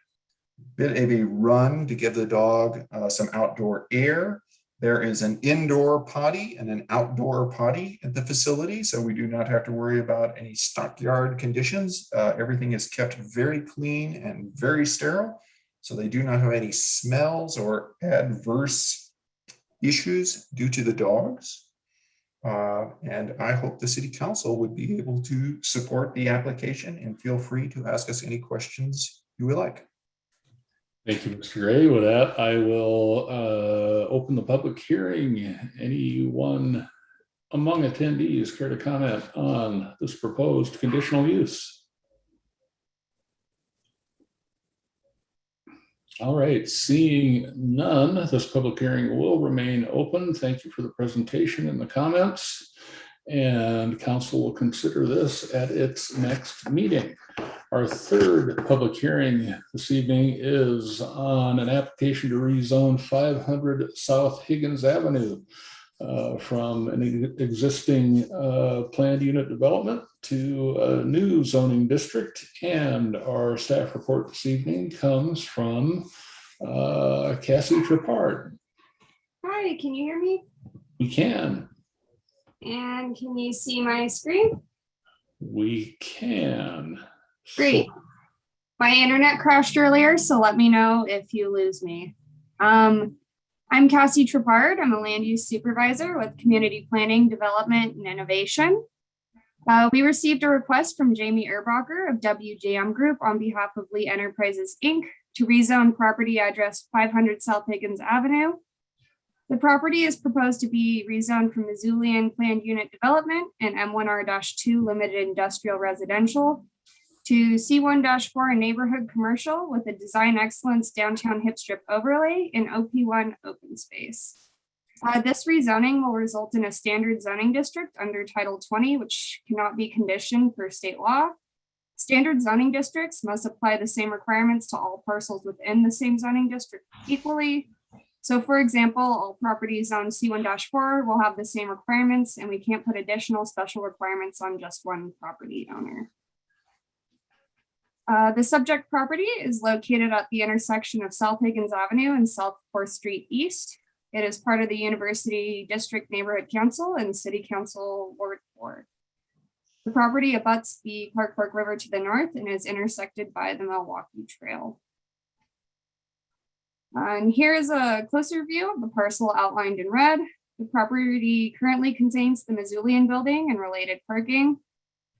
bit of a run to give the dog some outdoor air. There is an indoor potty and an outdoor potty at the facility, so we do not have to worry about any stockyard conditions. Everything is kept very clean and very sterile, so they do not have any smells or adverse issues due to the dogs. And I hope the City Council would be able to support the application, and feel free to ask us any questions you would like. Thank you, Mr. Gray. With that, I will open the public hearing. Anyone among attendees care to comment on this proposed conditional use? All right, seeing none, this public hearing will remain open. Thank you for the presentation and the comments. And council will consider this at its next meeting. Our third public hearing this evening is on an application to rezone 500 South Higgins Avenue from an existing planned unit development to a new zoning district. And our staff report this evening comes from Cassie Trepard. Hi, can you hear me? We can. And can you see my screen? We can. Great. My internet crashed earlier, so let me know if you lose me. I'm Cassie Trepard. I'm a land use supervisor with Community Planning, Development, and Innovation. We received a request from Jamie Erbacher of WJM Group on behalf of Lee Enterprises, Inc. to rezone property address 500 South Higgins Avenue. The property is proposed to be rezoned from Missoulian Planned Unit Development and M1R-2 Limited Industrial Residential to C1-4 Neighborhood Commercial with a Design Excellence Downtown Hip Strip Overlay in OP1 open space. This rezoning will result in a standard zoning district under Title 20, which cannot be conditioned per state law. Standard zoning districts must apply the same requirements to all parcels within the same zoning district equally. So for example, all properties on C1-4 will have the same requirements, and we can't put additional special requirements on just one property owner. The subject property is located at the intersection of South Higgins Avenue and South 4th Street East. It is part of the University District Neighborhood Council and City Council Ward 4. The property abuts the Clark Fork River to the north and is intersected by the Milwaukee Trail. And here is a closer view of the parcel outlined in red. The property currently contains the Missoulian building and related parking.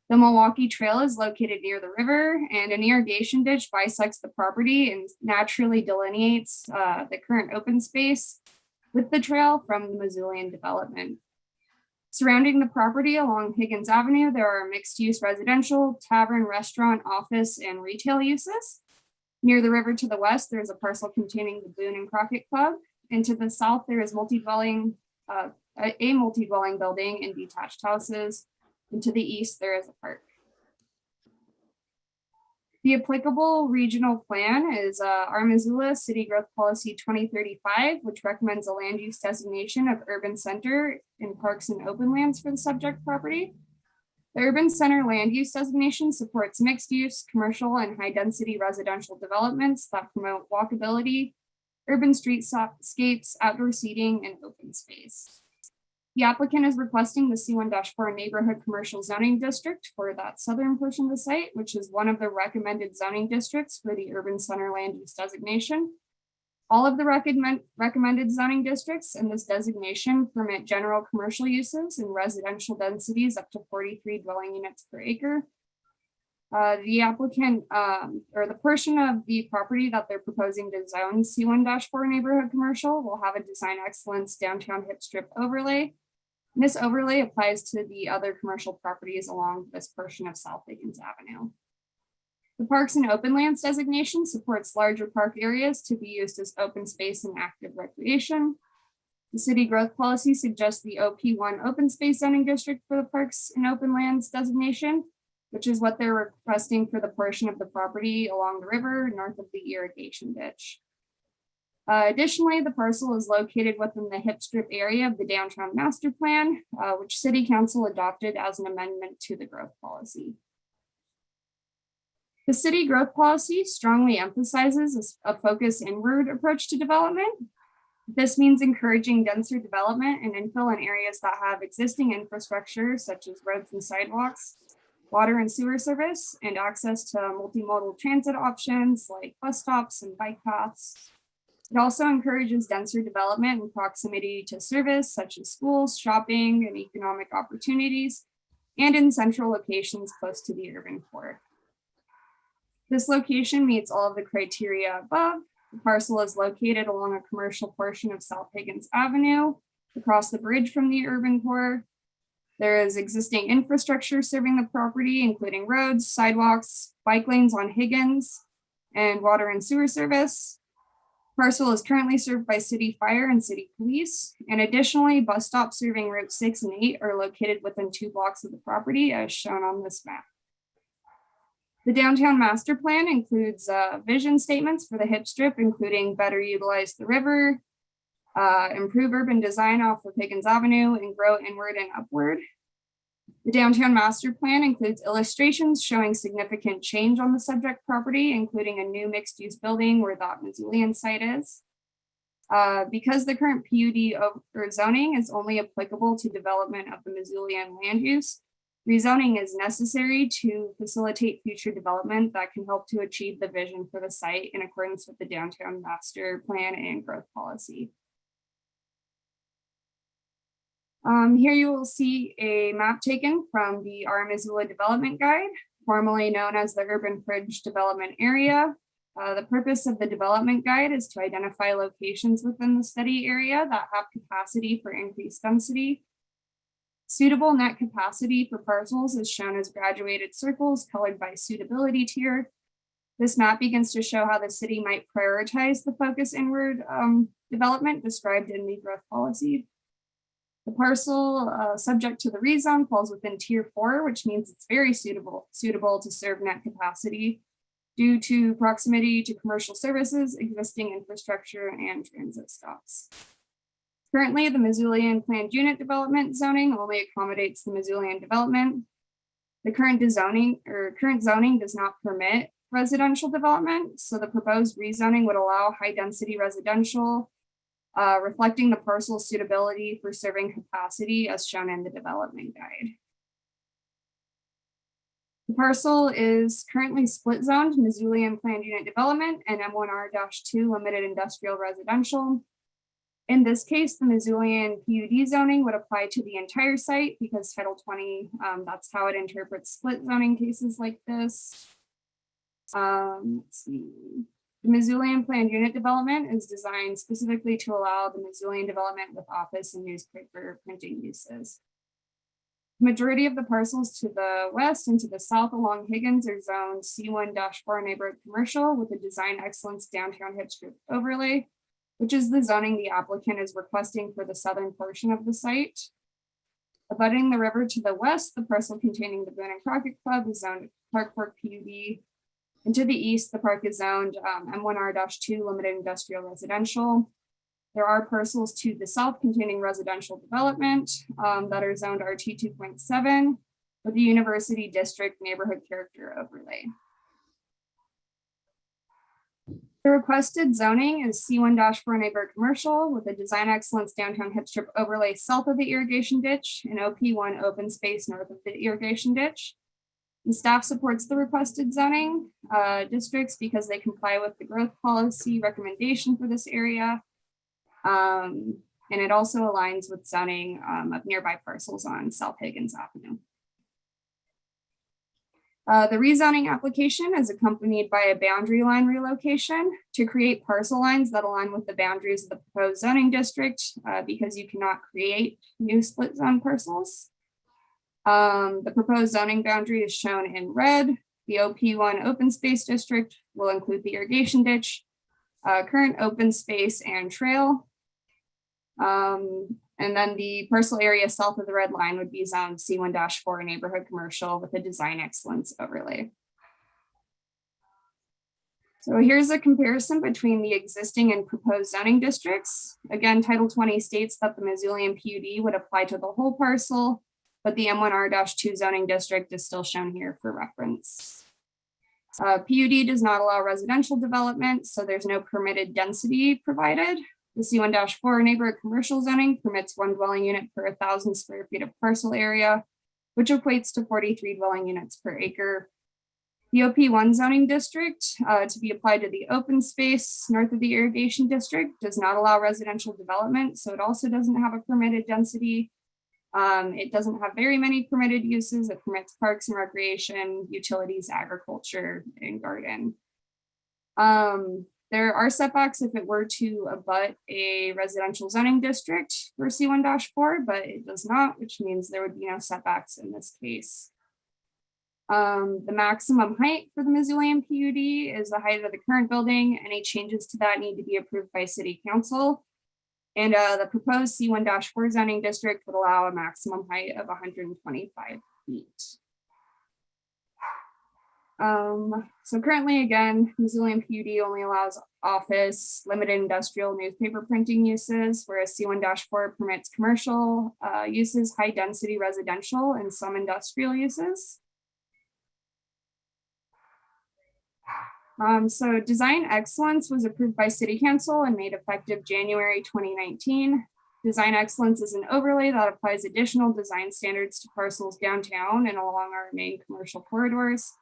The Milwaukee Trail is located near the river, and an irrigation ditch bisects the property and naturally delineates the current open space with the trail from the Missoulian development. Surrounding the property along Higgins Avenue, there are mixed-use residential, tavern, restaurant, office, and retail uses. Near the river to the west, there is a parcel containing the Boone and Crockett Club, and to the south, there is a multi-dwelling building and detached houses. And to the east, there is a park. The applicable regional plan is our Missoula City Growth Policy 2035, which recommends a land use designation of urban center in parks and open lands for the subject property. The urban center land use designation supports mixed use, commercial, and high density residential developments that promote walkability, urban streetscapes, outdoor seating, and open space. The applicant is requesting the C1-4 neighborhood commercial zoning district for that southern portion of the site, which is one of the recommended zoning districts for the urban center land use designation. All of the recommended zoning districts in this designation permit general commercial uses and residential densities up to 43 dwelling units per acre. The applicant or the portion of the property that they're proposing to zone C1-4 neighborhood commercial will have a design excellence downtown hip strip overlay. And this overlay applies to the other commercial properties along this portion of South Higgins Avenue. The Parks and Open Lands designation supports larger park areas to be used as open space and active recreation. The city growth policy suggests the OP1 open space zoning district for the Parks and Open Lands designation, which is what they're requesting for the portion of the property along the river north of the irrigation ditch. Additionally, the parcel is located within the hip strip area of the downtown master plan, which City Council adopted as an amendment to the growth policy. The city growth policy strongly emphasizes a focus inward approach to development. This means encouraging denser development and infill in areas that have existing infrastructure such as roads and sidewalks, water and sewer service, and access to multimodal transit options like bus stops and bike paths. It also encourages denser development in proximity to service such as schools, shopping, and economic opportunities, and in central locations close to the urban core. This location meets all of the criteria above. The parcel is located along a commercial portion of South Higgins Avenue, across the bridge from the urban core. There is existing infrastructure serving the property, including roads, sidewalks, bike lanes on Higgins, and water and sewer service. Parcel is currently served by city fire and city police. And additionally, bus stops serving Route 6 and 8 are located within 2 blocks of the property as shown on this map. The downtown master plan includes vision statements for the hip strip, including better utilize the river, improve urban design off of Higgins Avenue, and grow inward and upward. The downtown master plan includes illustrations showing significant change on the subject property, including a new mixed-use building where that Missoulian site is. Because the current PUD or zoning is only applicable to development of the Missoulian land use, rezoning is necessary to facilitate future development that can help to achieve the vision for the site in accordance with the downtown master plan and growth policy. Here you will see a map taken from the Our Missoula Development Guide, formerly known as the Urban Fringe Development Area. The purpose of the development guide is to identify locations within the study area that have capacity for increased density. Suitable net capacity for parcels is shown as graduated circles colored by suitability tier. This map begins to show how the city might prioritize the focus inward development described in the growth policy. The parcel subject to the rezone falls within tier 4, which means it's very suitable to serve net capacity due to proximity to commercial services, existing infrastructure, and transit stops. Currently, the Missoulian planned unit development zoning only accommodates the Missoulian development. The current zoning does not permit residential development, so the proposed rezoning would allow high density residential, reflecting the parcel's suitability for serving capacity as shown in the development guide. The parcel is currently split zoned Missoulian planned unit development and M1R-2 limited industrial residential. In this case, the Missoulian PUD zoning would apply to the entire site because Title 20, that's how it interprets split zoning cases like this. Let's see. The Missoulian planned unit development is designed specifically to allow the Missoulian development with office and newspaper printing uses. The majority of the parcels to the west and to the south along Higgins are zoned C1-4 neighborhood commercial with a design excellence downtown hip strip overlay, which is the zoning the applicant is requesting for the southern portion of the site. Abutting the river to the west, the parcel containing the Boone and Crockett Club is zoned Park Fork PUD. And to the east, the park is zoned M1R-2 limited industrial residential. There are parcels to the south containing residential development that are zoned RT 2.7 with the University District neighborhood character overlay. The requested zoning is C1-4 neighborhood commercial with a design excellence downtown hip strip overlay south of the irrigation ditch and OP1 open space north of the irrigation ditch. And staff supports the requested zoning districts because they comply with the growth policy recommendation for this area. And it also aligns with zoning of nearby parcels on South Higgins Avenue. The rezoning application is accompanied by a boundary line relocation to create parcel lines that align with the boundaries of the proposed zoning district because you cannot create new split zone parcels. The proposed zoning boundary is shown in red. The OP1 open space district will include the irrigation ditch, current open space and trail. And then the parcel area south of the red line would be zoned C1-4 neighborhood commercial with a design excellence overlay. So here's a comparison between the existing and proposed zoning districts. Again, Title 20 states that the Missoulian PUD would apply to the whole parcel, but the M1R-2 zoning district is still shown here for reference. PUD does not allow residential development, so there's no permitted density provided. The C1-4 neighborhood commercial zoning permits 1 dwelling unit per 1,000 square feet of parcel area, which equates to 43 dwelling units per acre. The OP1 zoning district to be applied to the open space north of the irrigation district does not allow residential development, so it also doesn't have a permitted density. It doesn't have very many permitted uses. It permits parks and recreation, utilities, agriculture, and garden. There are setbacks if it were to abut a residential zoning district for C1-4, but it does not, which means there would be no setbacks in this case. The maximum height for the Missoulian PUD is the height of the current building. Any changes to that need to be approved by City Council. And the proposed C1-4 zoning district would allow a maximum height of 125 feet. So currently, again, Missoulian PUD only allows office, limited industrial newspaper printing uses, whereas C1-4 permits commercial uses, high density residential, and some industrial uses. So design excellence was approved by City Council and made effective January 2019. Design excellence is an overlay that applies additional design standards to parcels downtown and along our main commercial corridors.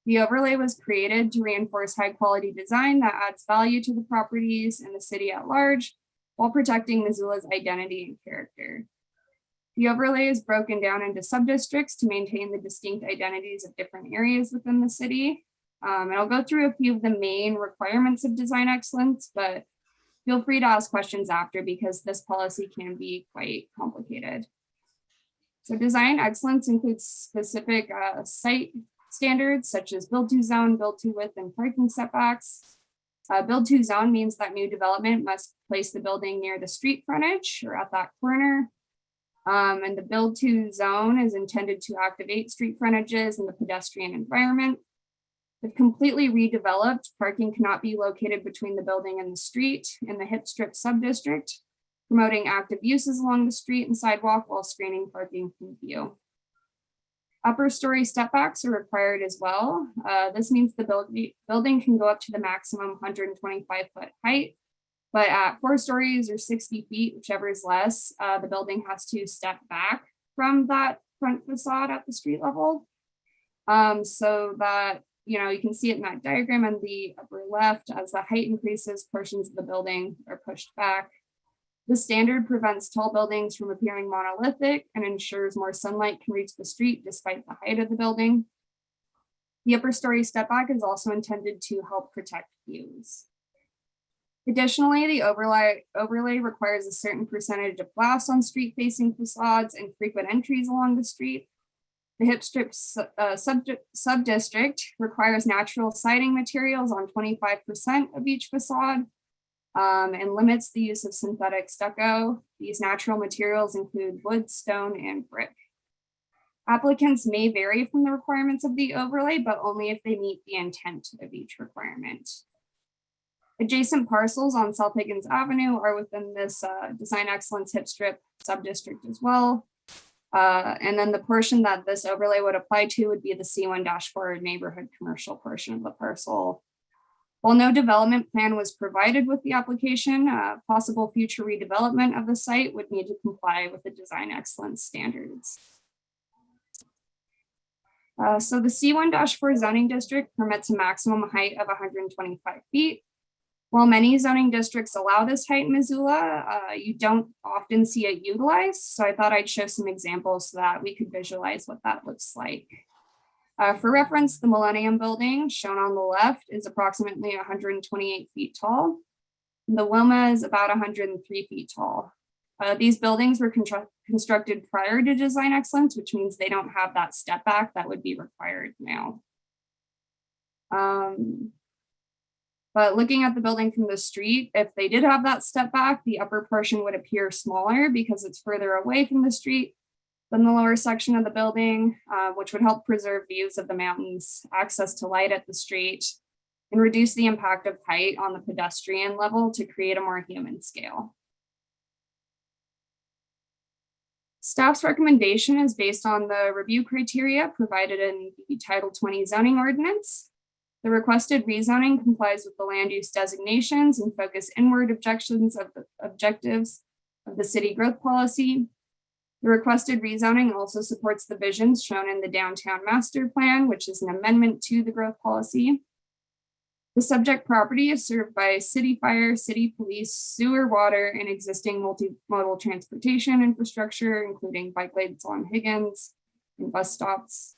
The overlay was created to reinforce high quality design that adds value to the properties and the city at large while protecting Missoula's identity and character. The overlay is broken down into sub-districts to maintain the distinct identities of different areas within the city. And I'll go through a few of the main requirements of design excellence, but feel free to ask questions after because this policy can be quite complicated. So design excellence includes specific site standards such as build to zone, build to width, and parking setbacks. Build to zone means that new development must place the building near the street frontage or at that corner. And the build to zone is intended to activate street frontages and the pedestrian environment. If completely redeveloped, parking cannot be located between the building and the street in the hip strip sub-district, promoting active uses along the street and sidewalk while screening parking from view. Upper story stepbacks are required as well. This means the building can go up to the maximum 125-foot height, but at 4 stories or 60 feet, whichever is less, the building has to step back from that front facade at the street level. So that, you know, you can see it in that diagram on the upper left. As the height increases, portions of the building are pushed back. The standard prevents tall buildings from appearing monolithic and ensures more sunlight can reach the street despite the height of the building. The upper story step back is also intended to help protect views. Additionally, the overlay requires a certain percentage of glass on street facing facades and frequent entries along the street. The hip strip sub-district requires natural siding materials on 25% of each facade. And limits the use of synthetic stucco. These natural materials include wood, stone, and brick. Applicants may vary from the requirements of the overlay, but only if they meet the intent of each requirement. Adjacent parcels on South Higgins Avenue are within this design excellence hip strip sub-district as well. And then the portion that this overlay would apply to would be the C1-4 neighborhood commercial portion of the parcel. While no development plan was provided with the application, possible future redevelopment of the site would need to comply with the design excellence standards. So the C1-4 zoning district permits a maximum height of 125 feet. While many zoning districts allow this height in Missoula, you don't often see it utilized. So I thought I'd show some examples so that we could visualize what that looks like. For reference, the Millennium Building, shown on the left, is approximately 128 feet tall. The Wilma is about 103 feet tall. These buildings were constructed prior to design excellence, which means they don't have that step back that would be required now. But looking at the building from the street, if they did have that step back, the upper portion would appear smaller because it's further away from the street than the lower section of the building, which would help preserve views of the mountains, access to light at the street, and reduce the impact of height on the pedestrian level to create a more human scale. Staff's recommendation is based on the review criteria provided in the Title 20 zoning ordinance. The requested rezoning complies with the land use designations and focus inward objectives of the city growth policy. The requested rezoning also supports the visions shown in the downtown master plan, which is an amendment to the growth policy. The subject property is served by city fire, city police, sewer, water, and existing multimodal transportation infrastructure, including bike lanes along Higgins and bus stops.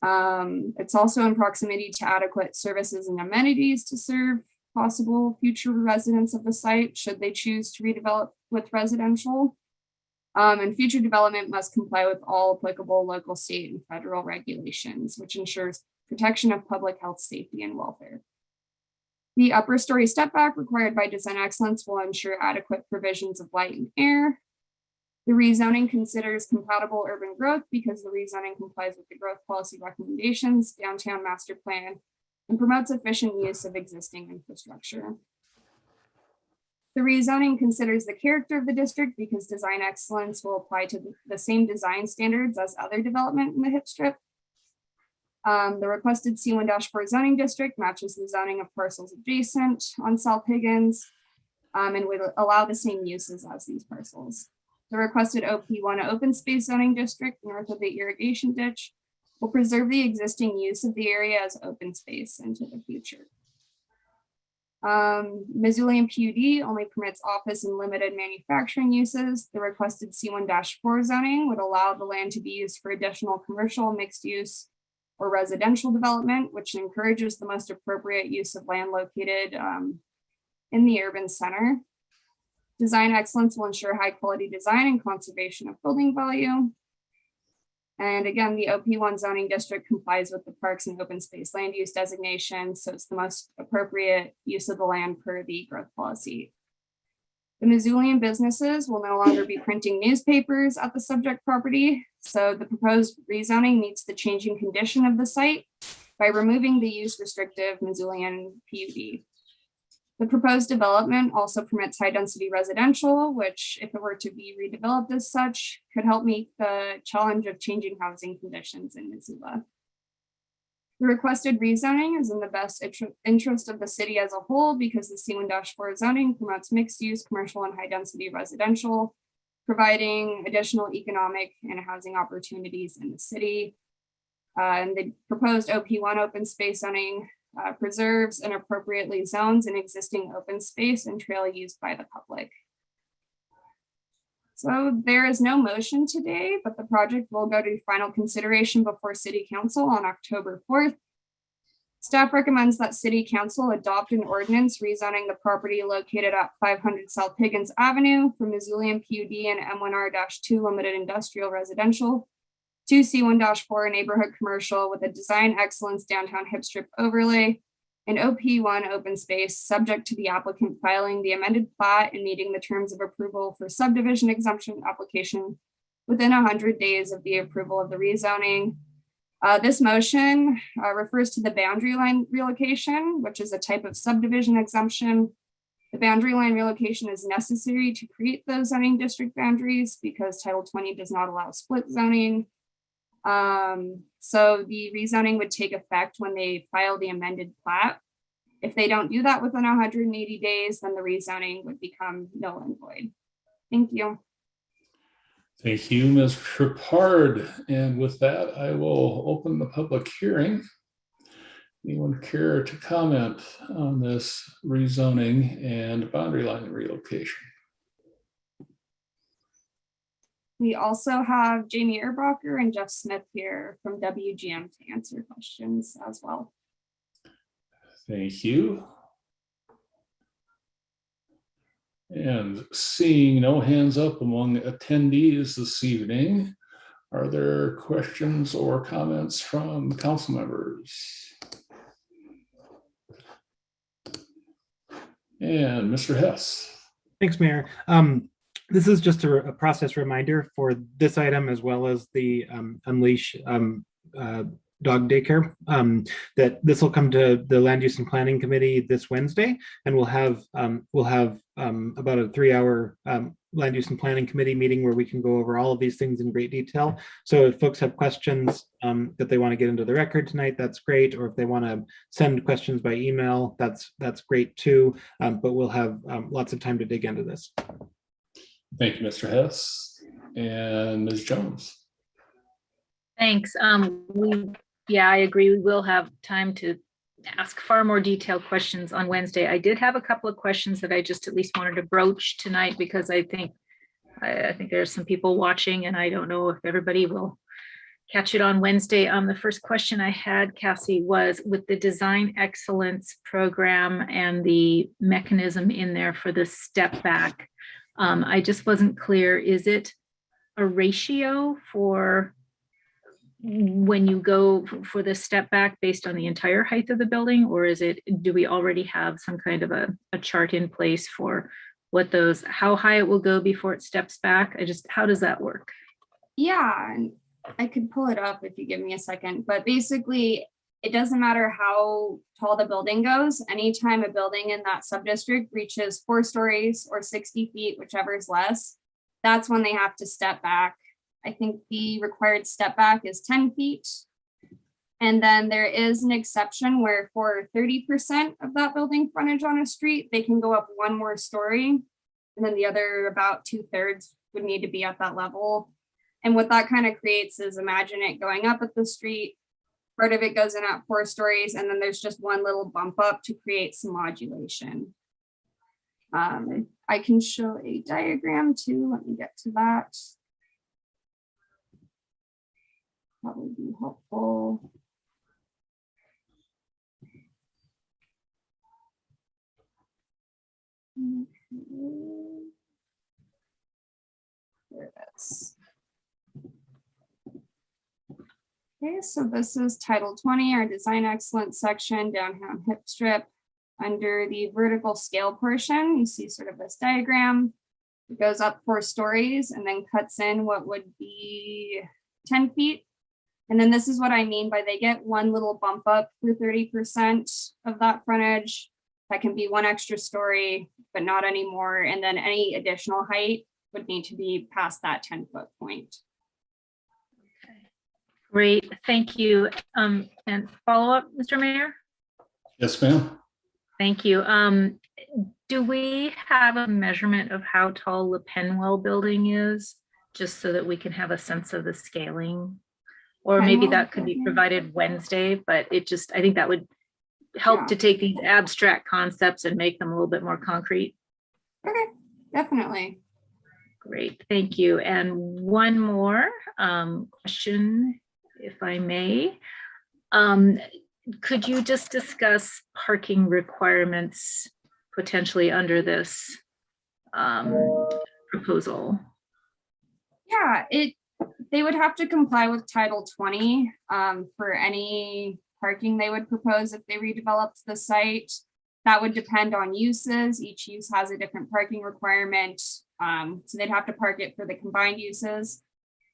It's also in proximity to adequate services and amenities to serve possible future residents of the site, should they choose to redevelop with residential. And future development must comply with all applicable local, state, and federal regulations, which ensures protection of public health, safety, and welfare. The upper story step back required by design excellence will ensure adequate provisions of light and air. The rezoning considers compatible urban growth because the rezoning complies with the growth policy recommendations, downtown master plan, and promotes efficient use of existing infrastructure. The rezoning considers the character of the district because design excellence will apply to the same design standards as other development in the HIP strip. The requested C1-4 zoning district matches the zoning of parcels adjacent on South Higgins and would allow the same uses as these parcels. The requested OP1 open space zoning district north of the irrigation ditch will preserve the existing use of the area as open space into the future. Missoula PUD only permits office and limited manufacturing uses. The requested C1-4 zoning would allow the land to be used for additional commercial, mixed use, or residential development, which encourages the most appropriate use of land located in the urban center. Design excellence will ensure high quality design and conservation of building value. And again, the OP1 zoning district complies with the parks and open space land use designation, so it's the most appropriate use of the land per the growth policy. The Missoulian businesses will no longer be printing newspapers at the subject property, so the proposed rezoning meets the changing condition of the site by removing the use restrictive Missoulian PUD. The proposed development also permits high density residential, which if it were to be redeveloped as such, could help meet the challenge of changing housing conditions in Missoula. The requested rezoning is in the best interest of the city as a whole because the C1-4 zoning promotes mixed use commercial and high density residential, providing additional economic and housing opportunities in the city. And the proposed OP1 open space zoning preserves and appropriately zones an existing open space and trail used by the public. So there is no motion today, but the project will go to final consideration before City Council on October 4th. Staff recommends that City Council adopt an ordinance rezoning the property located at 500 South Higgins Avenue from Missoulian PUD and M1R-2 limited industrial residential to C1-4 neighborhood commercial with a design excellence downtown hip strip overlay and OP1 open space subject to the applicant filing the amended plat and meeting the terms of approval for subdivision exemption application within 100 days of the approval of the rezoning. This motion refers to the boundary line relocation, which is a type of subdivision exemption. The boundary line relocation is necessary to create those zoning district boundaries because Title 20 does not allow split zoning. So the rezoning would take effect when they file the amended plat. If they don't do that within 180 days, then the rezoning would become null and void. Thank you. Thank you, Ms. Trepard. And with that, I will open the public hearing. Anyone care to comment on this rezoning and boundary line relocation? We also have Jamie Erbacher and Jeff Smith here from WGM to answer questions as well. Thank you. And seeing no hands up among attendees this evening, are there questions or comments from council members? And Mr. Hess. Thanks, Mayor. This is just a process reminder for this item as well as the Unleash dog daycare, that this will come to the Land Use and Planning Committee this Wednesday, and we'll have about a 3-hour Land Use and Planning Committee meeting where we can go over all of these things in great detail. So if folks have questions that they want to get into the record tonight, that's great. Or if they want to send questions by email, that's great too. But we'll have lots of time to dig into this. Thank you, Mr. Hess. And Ms. Jones. Thanks. Yeah, I agree. We will have time to ask far more detailed questions on Wednesday. I did have a couple of questions that I just at least wanted to broach tonight because I think there's some people watching and I don't know if everybody will catch it on Wednesday. The first question I had, Cassie, was with the design excellence program and the mechanism in there for the step back. I just wasn't clear. Is it a ratio for when you go for the step back based on the entire height of the building, or do we already have some kind of a chart in place for how high it will go before it steps back? How does that work? Yeah, and I could pull it up if you give me a second, but basically it doesn't matter how tall the building goes. Anytime a building in that subdistrict reaches 4 stories or 60 feet, whichever is less, that's when they have to step back. I think the required step back is 10 feet. And then there is an exception where for 30% of that building frontage on a street, they can go up 1 more story. And then the other about 2/3 would need to be at that level. And what that kind of creates is, imagine it going up at the street, part of it goes in at 4 stories, and then there's just one little bump up to create some modulation. I can show a diagram too. Let me get to that. That would be helpful. There it is. Okay, so this is Title 20, our Design Excellence section, downtown hip strip. Under the vertical scale portion, you see sort of this diagram. It goes up 4 stories and then cuts in what would be 10 feet. And then this is what I mean by they get one little bump up for 30% of that frontage. That can be 1 extra story, but not anymore. And then any additional height would need to be past that 10-foot point. Great, thank you. And follow up, Mr. Mayor? Yes, ma'am. Thank you. Do we have a measurement of how tall the Penwell building is, just so that we can have a sense of the scaling? Or maybe that could be provided Wednesday, but I think that would help to take these abstract concepts and make them a little bit more concrete. Okay, definitely. Great, thank you. And one more question, if I may. Could you just discuss parking requirements potentially under this proposal? Yeah, they would have to comply with Title 20 for any parking they would propose if they redeveloped the site. That would depend on uses. Each use has a different parking requirement. So they'd have to park it for the combined uses.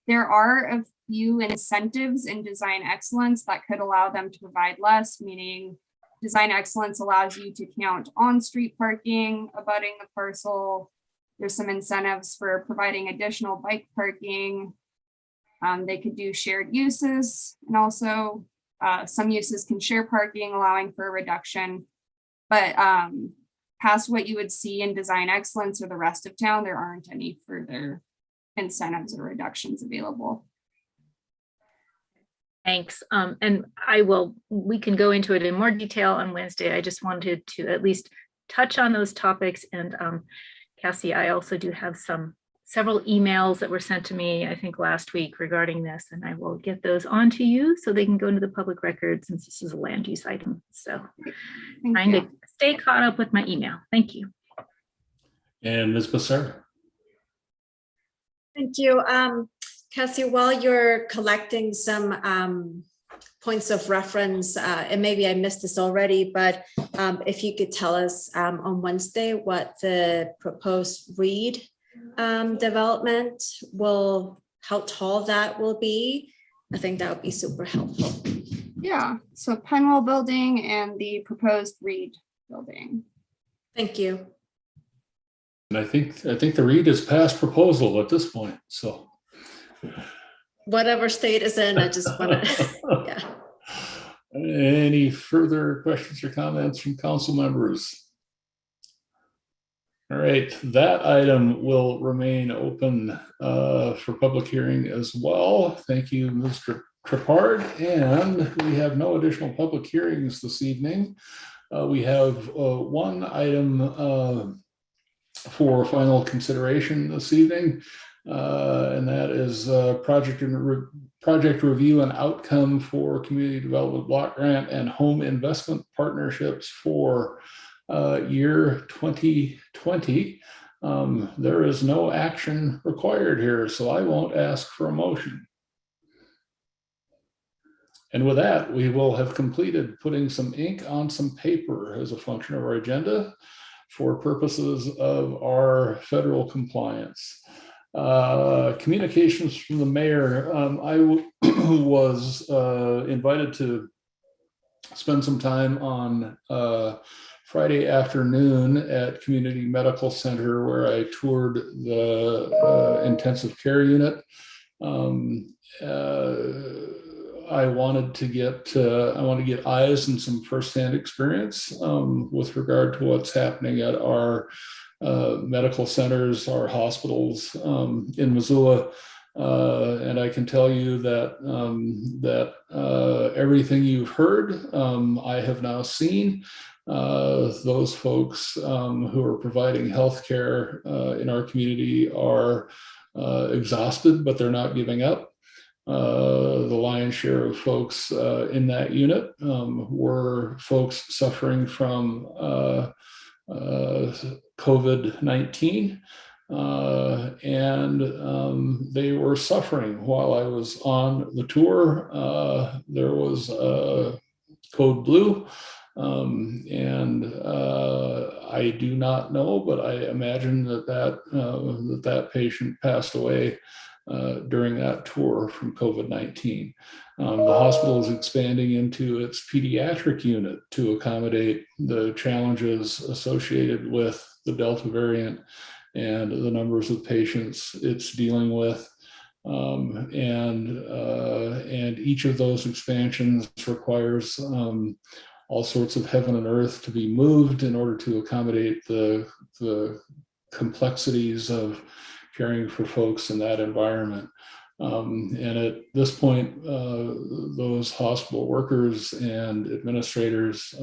There are a few incentives in design excellence that could allow them to provide less, meaning design excellence allows you to count on-street parking abutting the parcel. There's some incentives for providing additional bike parking. They could do shared uses, and also some uses can share parking, allowing for a reduction. But past what you would see in design excellence or the rest of town, there aren't any further incentives or reductions available. Thanks. And we can go into it in more detail on Wednesday. I just wanted to at least touch on those topics. And Cassie, I also do have several emails that were sent to me, I think last week regarding this, and I will get those on to you so they can go into the public record since this is a land use item. So trying to stay caught up with my email. Thank you. And Ms. Becerra. Thank you. Cassie, while you're collecting some points of reference, and maybe I missed this already, but if you could tell us on Wednesday what the proposed read development will, how tall that will be, I think that would be super helpful. Yeah, so Penwell building and the proposed Reed building. Thank you. And I think the read is past proposal at this point. So whatever state is in, I just want to, yeah. Any further questions or comments from council members? All right, that item will remain open for public hearing as well. Thank you, Mr. Trepard. And we have no additional public hearings this evening. We have one item for final consideration this evening, and that is project review and outcome for community development block grant and home investment partnerships for year 2020. There is no action required here, so I won't ask for a motion. And with that, we will have completed putting some ink on some paper as a function of our agenda for purposes of our federal compliance. Communications from the mayor. I was invited to spend some time on Friday afternoon at Community Medical Center, where I toured the intensive care unit. I wanted to get eyes and some firsthand experience with regard to what's happening at our medical centers, our hospitals in Missoula. And I can tell you that everything you've heard, I have now seen. Those folks who are providing healthcare in our community are exhausted, but they're not giving up. The lion's share of folks in that unit were folks suffering from COVID-19, and they were suffering while I was on the tour. There was code blue, and I do not know, but I imagine that patient passed away during that tour from COVID-19. The hospital is expanding into its pediatric unit to accommodate the challenges associated with the Delta variant and the numbers of patients it's dealing with. And each of those expansions requires all sorts of heaven and earth to be moved in order to accommodate the complexities of caring for folks in that environment. And at this point, those hospital workers and administrators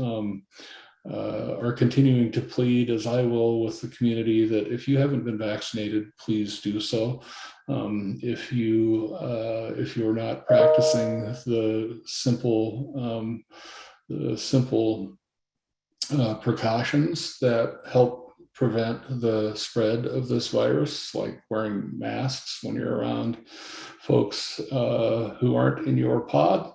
are continuing to plead, as I will with the community, that if you haven't been vaccinated, please do so. If you're not practicing the simple precautions that help prevent the spread of this virus, like wearing masks when you're around folks who aren't in your pod,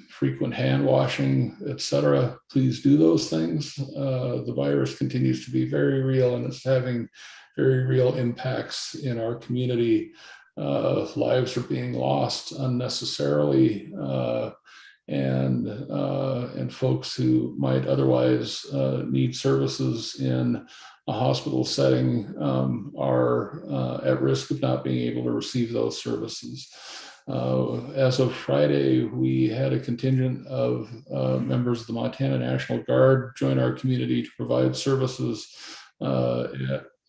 frequent hand washing, etc. Please do those things. The virus continues to be very real, and it's having very real impacts in our community. Lives are being lost unnecessarily, and folks who might otherwise need services in a hospital setting are at risk of not being able to receive those services. As of Friday, we had a contingent of members of the Montana National Guard join our community to provide services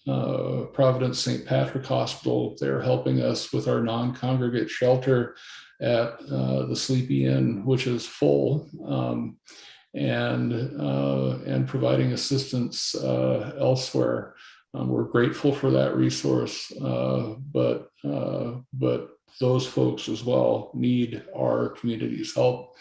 Providence St. Patrick Hospital. They're helping us with our non-congregate shelter at the Sleepy Inn, which is full, and providing assistance elsewhere. We're grateful for that resource, but those folks as well need our community's help.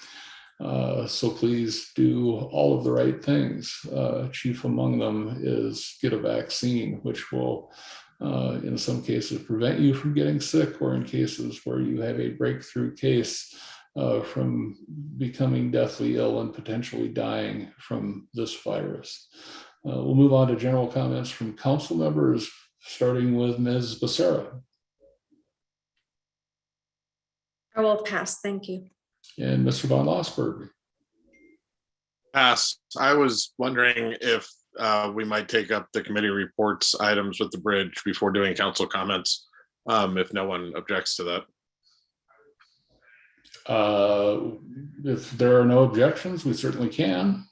So please do all of the right things. Chief among them is get a vaccine, which will, in some cases, prevent you from getting sick, or in cases where you have a breakthrough case, from becoming deathly ill and potentially dying from this virus. We'll move on to general comments from council members, starting with Ms. Becerra. I will pass, thank you. And Mr. Von Lossberg. Pass. I was wondering if we might take up the committee reports items with the bridge before doing council comments, if no one objects to that. If there are no objections, we certainly can.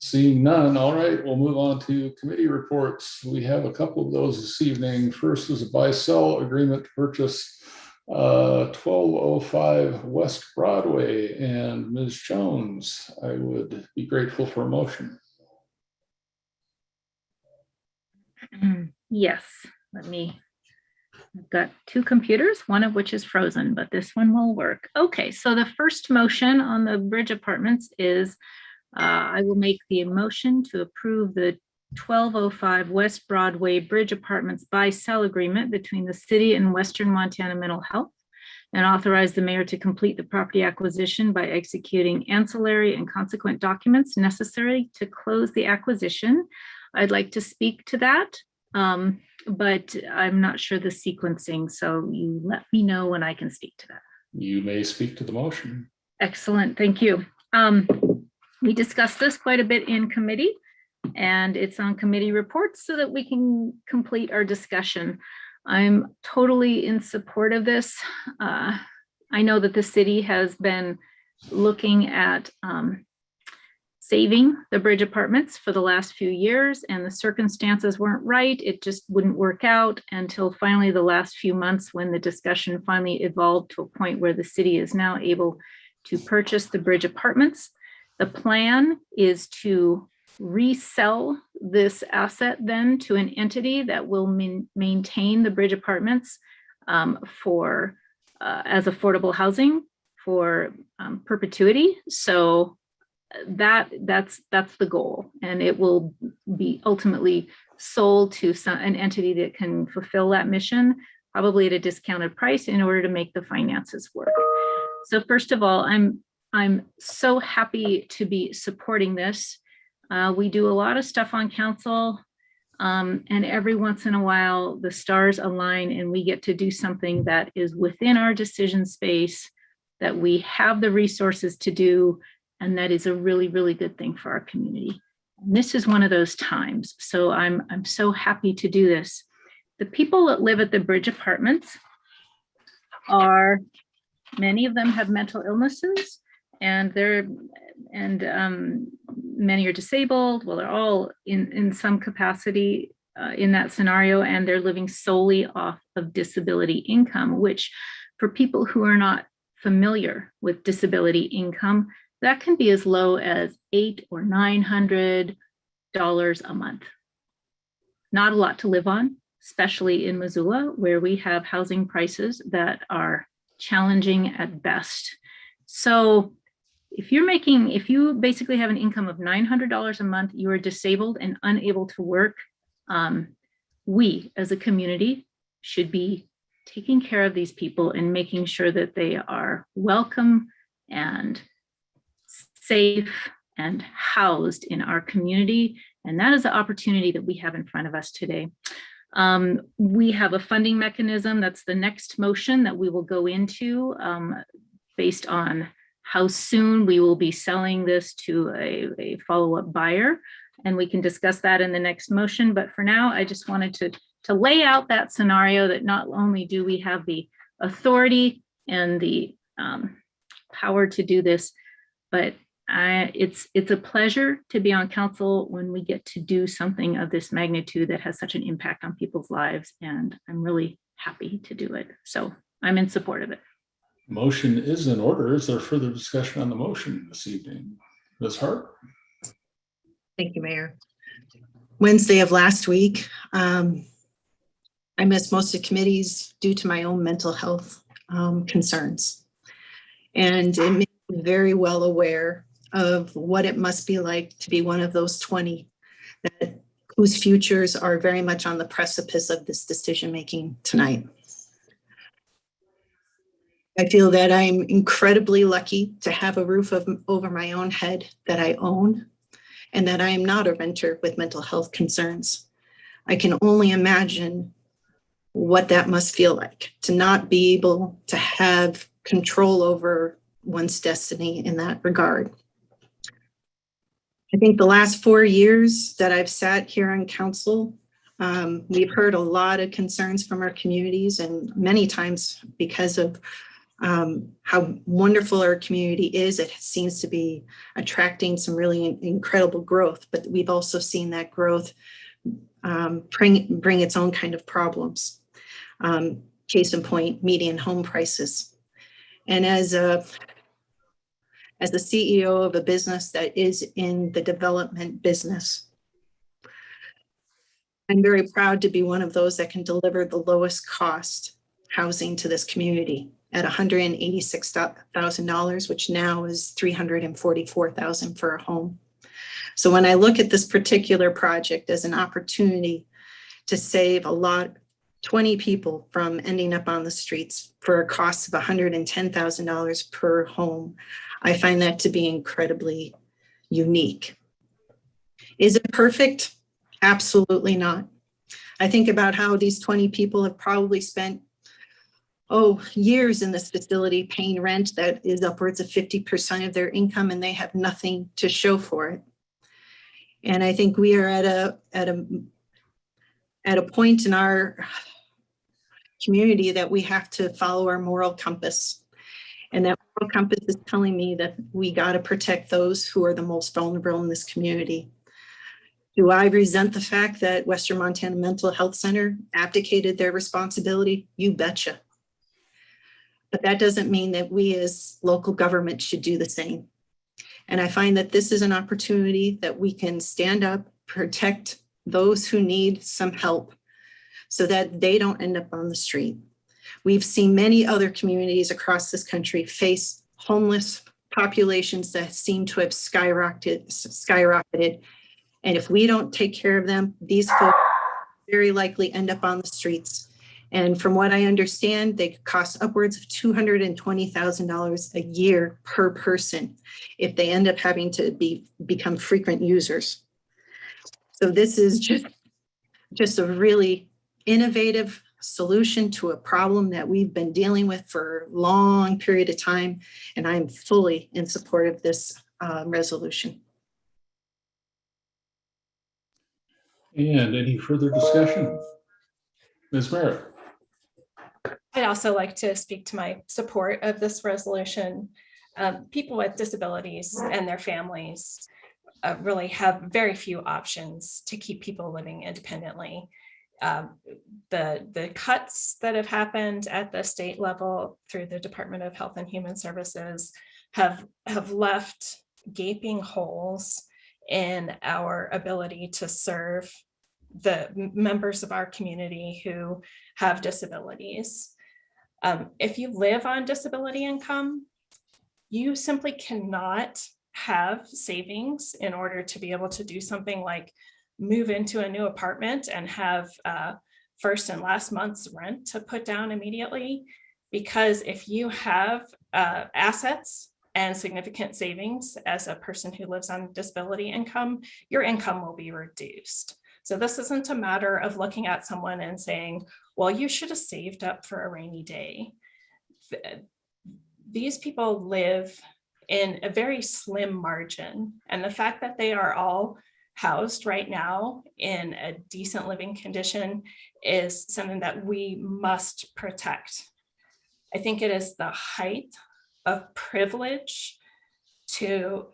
Seeing none, all right, we'll move on to committee reports. We have a couple of those this evening. First is a buy-sell agreement to purchase 1205 West Broadway. And Ms. Jones, I would be grateful for a motion. Yes, I've got two computers, one of which is frozen, but this one will work. Okay, so the first motion on the bridge apartments is I will make the motion to approve the 1205 West Broadway Bridge Apartments buy-sell agreement between the city and Western Montana Mental Health, and authorize the mayor to complete the property acquisition by executing ancillary and consequent documents necessary to close the acquisition. I'd like to speak to that, but I'm not sure the sequencing, so you let me know when I can speak to that. You may speak to the motion. Excellent, thank you. We discussed this quite a bit in committee, and it's on committee reports so that we can complete our discussion. I'm totally in support of this. I know that the city has been looking at saving the bridge apartments for the last few years, and the circumstances weren't right. It just wouldn't work out until finally the last few months, when the discussion finally evolved to a point where the city is now able to purchase the bridge apartments. The plan is to resell this asset then to an entity that will maintain the bridge apartments for as affordable housing for perpetuity. So that's the goal, and it will be ultimately sold to an entity that can fulfill that mission, probably at a discounted price, in order to make the finances work. So first of all, I'm so happy to be supporting this. We do a lot of stuff on council, and every once in a while the stars align and we get to do something that is within our decision space, that we have the resources to do, and that is a really, really good thing for our community. And this is one of those times. So I'm so happy to do this. The people that live at the bridge apartments many of them have mental illnesses, and many are disabled. Well, they're all in some capacity in that scenario, and they're living solely off of disability income, which for people who are not familiar with disability income, that can be as low as $800 or $900 a month. Not a lot to live on, especially in Missoula, where we have housing prices that are challenging at best. So if you basically have an income of $900 a month, you are disabled and unable to work, we as a community should be taking care of these people and making sure that they are welcome and safe and housed in our community. And that is the opportunity that we have in front of us today. We have a funding mechanism. That's the next motion that we will go into based on how soon we will be selling this to a follow-up buyer. And we can discuss that in the next motion. But for now, I just wanted to lay out that scenario, that not only do we have the authority and the power to do this, but it's a pleasure to be on council when we get to do something of this magnitude that has such an impact on people's lives, and I'm really happy to do it. So I'm in support of it. Motion is in order. Is there further discussion on the motion this evening? Ms. Hart? Thank you, Mayor. Wednesday of last week, I missed most of committees due to my own mental health concerns. And it made me very well aware of what it must be like to be one of those 20 whose futures are very much on the precipice of this decision-making tonight. I feel that I'm incredibly lucky to have a roof over my own head that I own, and that I am not a renter with mental health concerns. I can only imagine what that must feel like, to not be able to have control over one's destiny in that regard. I think the last 4 years that I've sat here on council, we've heard a lot of concerns from our communities, and many times because of how wonderful our community is, it seems to be attracting some really incredible growth, but we've also seen that growth bring its own kind of problems. Case in point, median home prices. And as the CEO of a business that is in the development business, I'm very proud to be one of those that can deliver the lowest cost housing to this community at $186,000, which now is $344,000 for a home. So when I look at this particular project as an opportunity to save 20 people from ending up on the streets for a cost of $110,000 per home, I find that to be incredibly unique. Is it perfect? Absolutely not. I think about how these 20 people have probably spent years in this facility paying rent that is upwards of 50% of their income, and they have nothing to show for it. And I think we are at a point in our community that we have to follow our moral compass. And that moral compass is telling me that we got to protect those who are the most vulnerable in this community. Do I resent the fact that Western Montana Mental Health Center abdicated their responsibility? You betcha. But that doesn't mean that we as local government should do the same. And I find that this is an opportunity that we can stand up, protect those who need some help so that they don't end up on the street. We've seen many other communities across this country face homeless populations that seem to have skyrocketed. And if we don't take care of them, these folks very likely end up on the streets. And from what I understand, they cost upwards of $220,000 a year per person if they end up having to become frequent users. So this is just a really innovative solution to a problem that we've been dealing with for a long period of time. And I'm fully in support of this resolution. And any further discussion? Ms. Merritt? I'd also like to speak to my support of this resolution. People with disabilities and their families really have very few options to keep people living independently. The cuts that have happened at the state level through the Department of Health and Human Services have left gaping holes in our ability to serve the members of our community who have disabilities. If you live on disability income, you simply cannot have savings in order to be able to do something like move into a new apartment and have first and last month's rent to put down immediately. Because if you have assets and significant savings as a person who lives on disability income, your income will be reduced. So this isn't a matter of looking at someone and saying, well, you should have saved up for a rainy day. These people live in a very slim margin. And the fact that they are all housed right now in a decent living condition is something that we must protect. I think it is the height of privilege to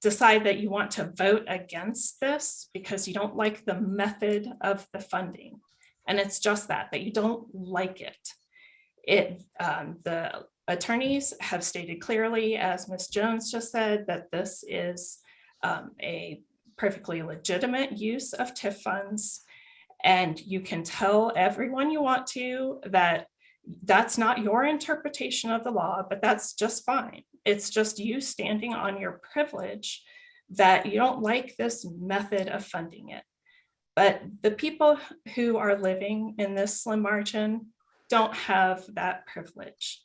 decide that you want to vote against this because you don't like the method of the funding. And it's just that you don't like it. The attorneys have stated clearly, as Ms. Jones just said, that this is a perfectly legitimate use of TIF funds. And you can tell everyone you want to that that's not your interpretation of the law, but that's just fine. It's just you standing on your privilege that you don't like this method of funding it. But the people who are living in this slim margin don't have that privilege.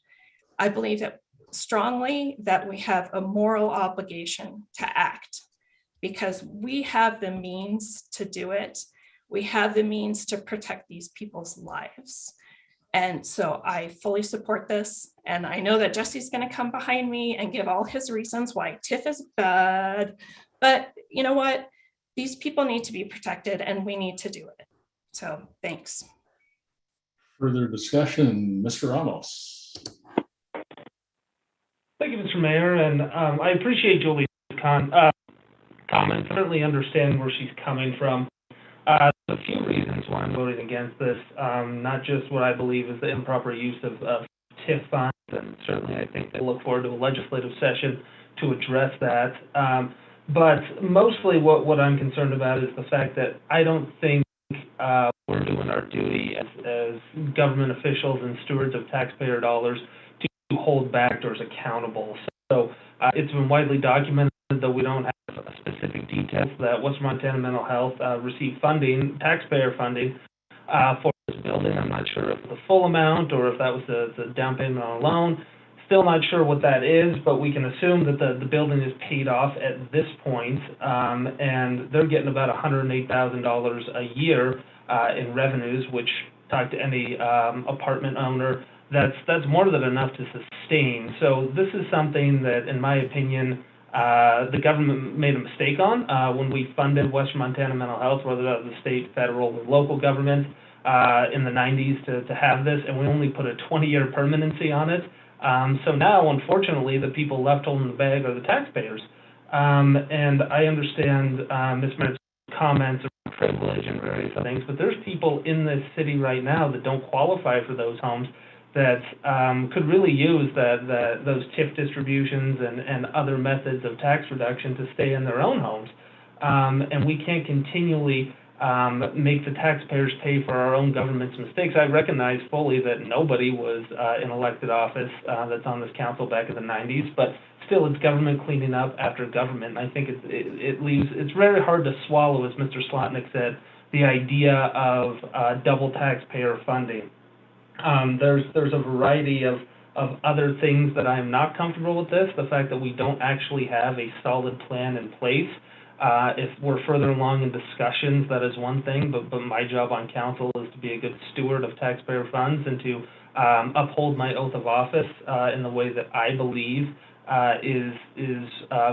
I believe that strongly that we have a moral obligation to act because we have the means to do it. We have the means to protect these people's lives. And so I fully support this. And I know that Jesse's going to come behind me and give all his reasons why TIF is bad. But you know what? These people need to be protected and we need to do it. So thanks. Further discussion, Mr. Ramos. Thank you, Mr. Mayor. And I appreciate Julie's comment. I certainly understand where she's coming from. A few reasons why I'm voting against this, not just what I believe is the improper use of TIF funds, and certainly I think they look forward to a legislative session to address that. But mostly what I'm concerned about is the fact that I don't think we're doing our duty as government officials and stewards of taxpayer dollars to hold back doors accountable. So it's been widely documented, though we don't have specific details, that Western Montana Mental Health received funding, taxpayer funding, for this building. I'm not sure if the full amount or if that was the down payment on a loan. Still not sure what that is, but we can assume that the building is paid off at this point, and they're getting about $108,000 a year in revenues, which, talk to any apartment owner, that's more than enough to sustain. So this is something that, in my opinion, the government made a mistake on when we funded Western Montana Mental Health, whether that was the state, federal, or local government in the 90s to have this, and we only put a 20-year permanency on it. So now, unfortunately, the people left holding the bag are the taxpayers. And I understand Ms. Merritt's comments of privilege and various other things, but there's people in this city right now that don't qualify for those homes that could really use those TIF distributions and other methods of tax reduction to stay in their own homes. And we can't continually make the taxpayers pay for our own government's mistakes. I recognize fully that nobody was in elected office that's on this council back in the 90s, but still it's government cleaning up after government. And I think it's very hard to swallow, as Mr. Slotnick said, the idea of double taxpayer funding. There's a variety of other things that I'm not comfortable with this. The fact that we don't actually have a solid plan in place. If we're further along in discussions, that is one thing, but my job on council is to be a good steward of taxpayer funds and to uphold my oath of office in the way that I believe is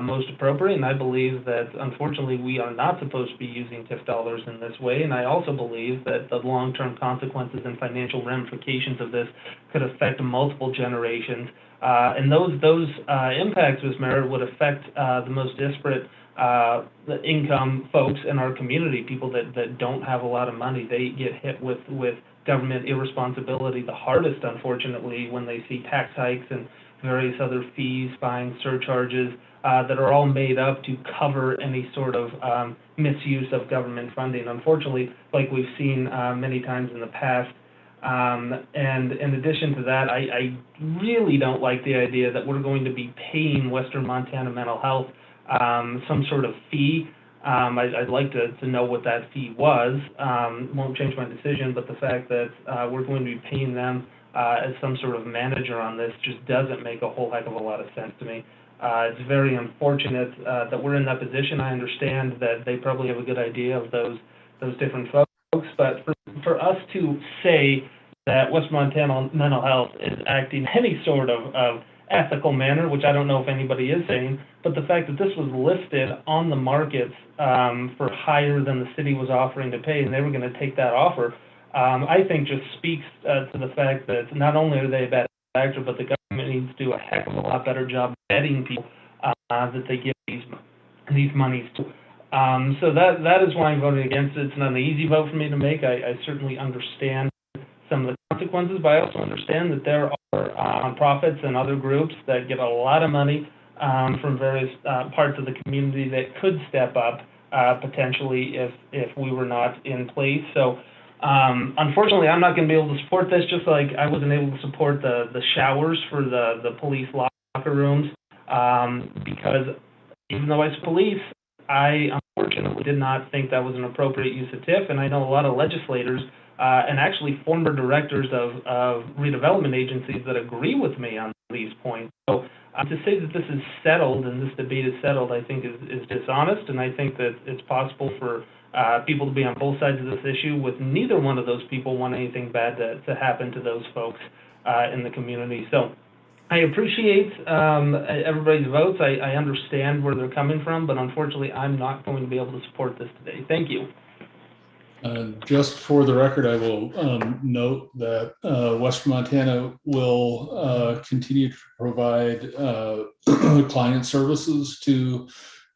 most appropriate. And I believe that, unfortunately, we are not supposed to be using TIF dollars in this way. And I also believe that the long-term consequences and financial ramifications of this could affect multiple generations. And those impacts, Ms. Mayor, would affect the most disparate the income folks in our community, people that don't have a lot of money. They get hit with government irresponsibility the hardest, unfortunately, when they see tax hikes and various other fees, fines, surcharges that are all made up to cover any sort of misuse of government funding. Unfortunately, like we've seen many times in the past. And in addition to that, I really don't like the idea that we're going to be paying Western Montana Mental Health some sort of fee. I'd like to know what that fee was. Won't change my decision, but the fact that we're going to be paying them as some sort of manager on this just doesn't make a whole heck of a lot of sense to me. It's very unfortunate that we're in that position. I understand that they probably have a good idea of those different folks, but for us to say that West Montana Mental Health is acting in any sort of ethical manner, which I don't know if anybody is saying, but the fact that this was listed on the markets for higher than the city was offering to pay, and they were going to take that offer, I think just speaks to the fact that not only are they a bad actor, but the government needs to do a heck of a lot better job vetting people that they give these monies. So that is why I'm voting against it. It's not an easy vote for me to make. I certainly understand some of the consequences, but I also understand that there are nonprofits and other groups that get a lot of money from various parts of the community that could step up potentially if we were not in place. So unfortunately, I'm not going to be able to support this, just like I wasn't able to support the showers for the police locker rooms because even though I was police, I unfortunately did not think that was an appropriate use of TIF, and I know a lot of legislators and actually former directors of redevelopment agencies that agree with me on these points. So to say that this is settled and this debate is settled, I think is dishonest, and I think that it's possible for people to be on both sides of this issue with neither one of those people want anything bad to happen to those folks in the community. So I appreciate everybody's votes. I understand where they're coming from, but unfortunately, I'm not going to be able to support this today. Thank you. Just for the record, I will note that Western Montana will continue to provide client services to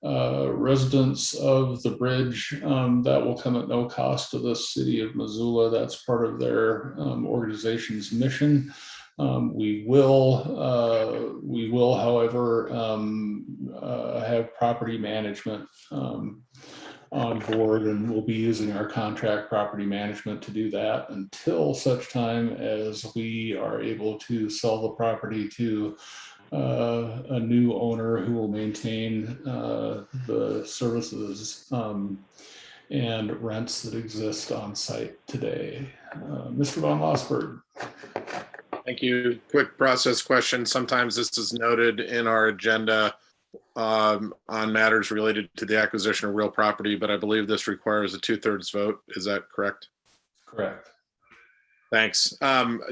residents of the bridge. That will come at no cost to the city of Missoula. That's part of their organization's mission. We will, however, have property management on board, and we'll be using our contract property management to do that until such time as we are able to sell the property to a new owner who will maintain the services and rents that exist on site today. Mr. Von Lossberg. Thank you. Quick process question. Sometimes this is noted in our agenda on matters related to the acquisition of real property, but I believe this requires a 2/3 vote. Is that correct? Correct. Thanks.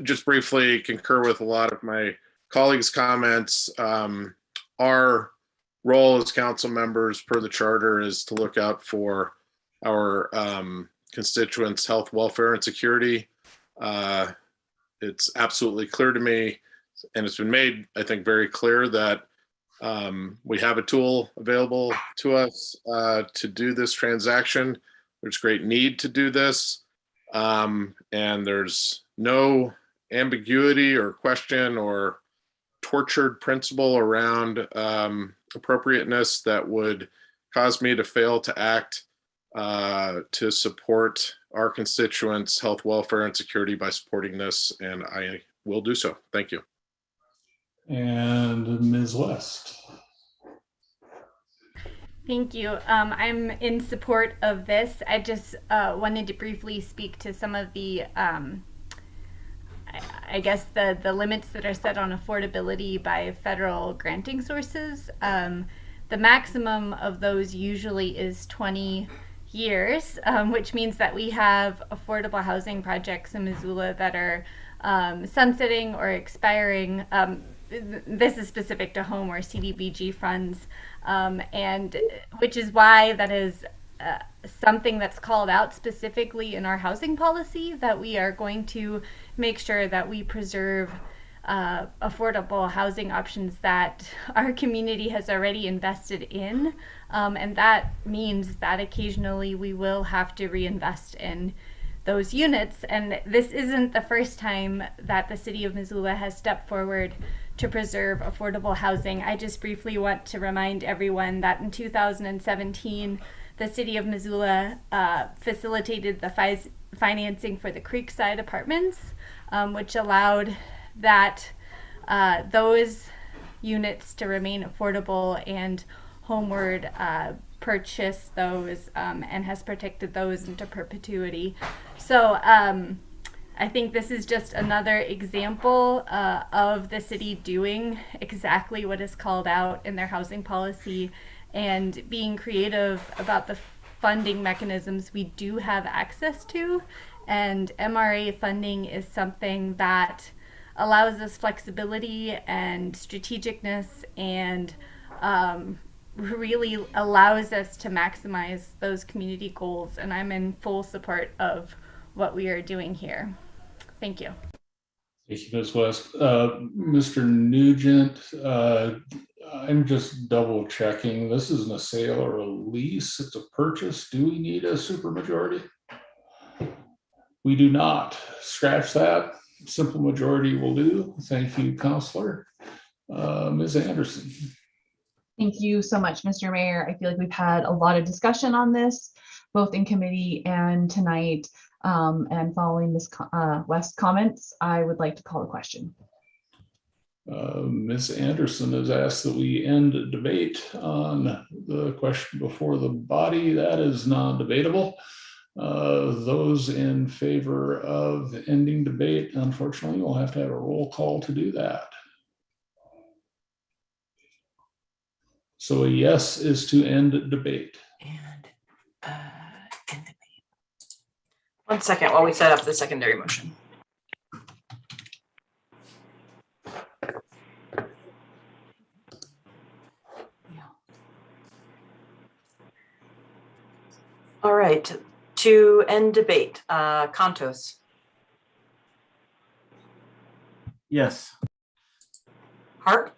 Just briefly concur with a lot of my colleagues' comments. Our role as council members per the charter is to look out for our constituents' health, welfare, and security. It's absolutely clear to me, and it's been made, I think, very clear that we have a tool available to us to do this transaction. There's great need to do this, and there's no ambiguity or question or tortured principle around appropriateness that would cause me to fail to act to support our constituents' health, welfare, and security by supporting this, and I will do so. Thank you. And Ms. West. Thank you. I'm in support of this. I just wanted to briefly speak to some of the, I guess, the limits that are set on affordability by federal granting sources. The maximum of those usually is 20 years, which means that we have affordable housing projects in Missoula that are sunsetting or expiring. This is specific to home or CDBG funds, and which is why that is something that's called out specifically in our housing policy, that we are going to make sure that we preserve affordable housing options that our community has already invested in, and that means that occasionally we will have to reinvest in those units. And this isn't the first time that the city of Missoula has stepped forward to preserve affordable housing. I just briefly want to remind everyone that in 2017, the city of Missoula facilitated the financing for the Creekside Apartments, which allowed that those units to remain affordable, and Homeward purchased those and has protected those into perpetuity. So I think this is just another example of the city doing exactly what is called out in their housing policy and being creative about the funding mechanisms we do have access to. And MRA funding is something that allows us flexibility and strategicness, and really allows us to maximize those community goals. And I'm in full support of what we are doing here. Thank you. Thank you, Ms. West. Mr. Nugent, I'm just double checking. This isn't a sale or a lease. It's a purchase. Do we need a supermajority? We do not. Scratch that. Simple majority will do. Thank you, Counselor. Ms. Anderson. Thank you so much, Mr. Mayor. I feel like we've had a lot of discussion on this, both in committee and tonight. And following Ms. West's comments, I would like to call a question. Ms. Anderson has asked that we end debate on the question before the body. That is non-debatable. Those in favor of ending debate, unfortunately, we'll have to have a roll call to do that. So a yes is to end debate. And end debate. 1 second while we set up the secondary motion. All right, to end debate, Contos. Yes. Harp.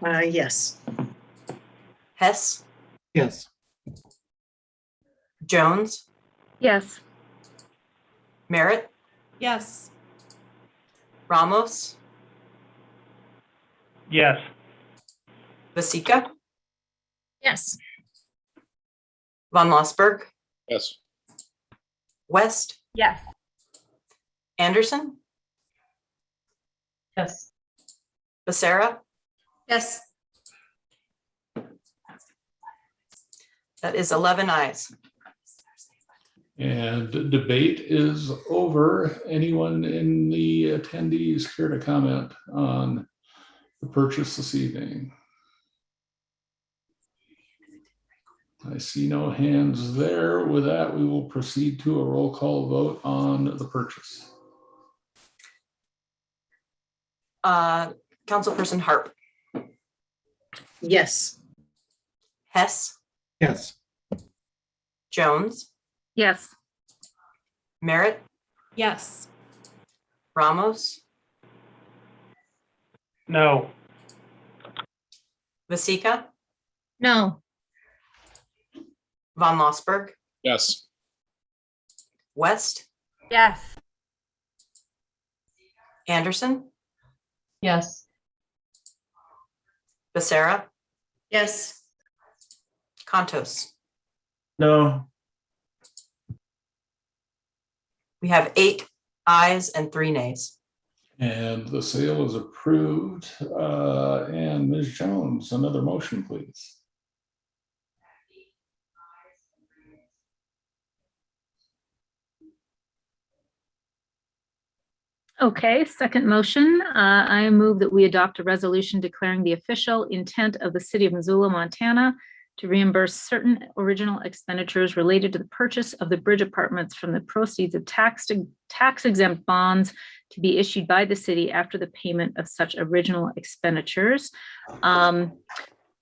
Yes. Hess. Yes. Jones. Yes. Merritt. Yes. Ramos. Yes. Vasika. Yes. Von Mossberg. Yes. West. Yes. Anderson. Yes. Becerra. Yes. That is 11 ayes. And debate is over. Anyone in the attendees care to comment on the purchase this evening? I see no hands there. With that, we will proceed to a roll call vote on the purchase. Councilperson Harp. Yes. Hess. Yes. Jones. Yes. Merritt. Yes. Ramos. No. Vasika. No. Von Mossberg. Yes. West. Yes. Anderson. Yes. Becerra. Yes. Contos. No. We have 8 ayes and 3 nays. And the sale is approved. And Ms. Jones, another motion, please. Okay, second motion. I move that we adopt a resolution declaring the official intent of the city of Missoula, Montana to reimburse certain original expenditures related to the purchase of the bridge apartments from the proceeds of tax exempt bonds to be issued by the city after the payment of such original expenditures. And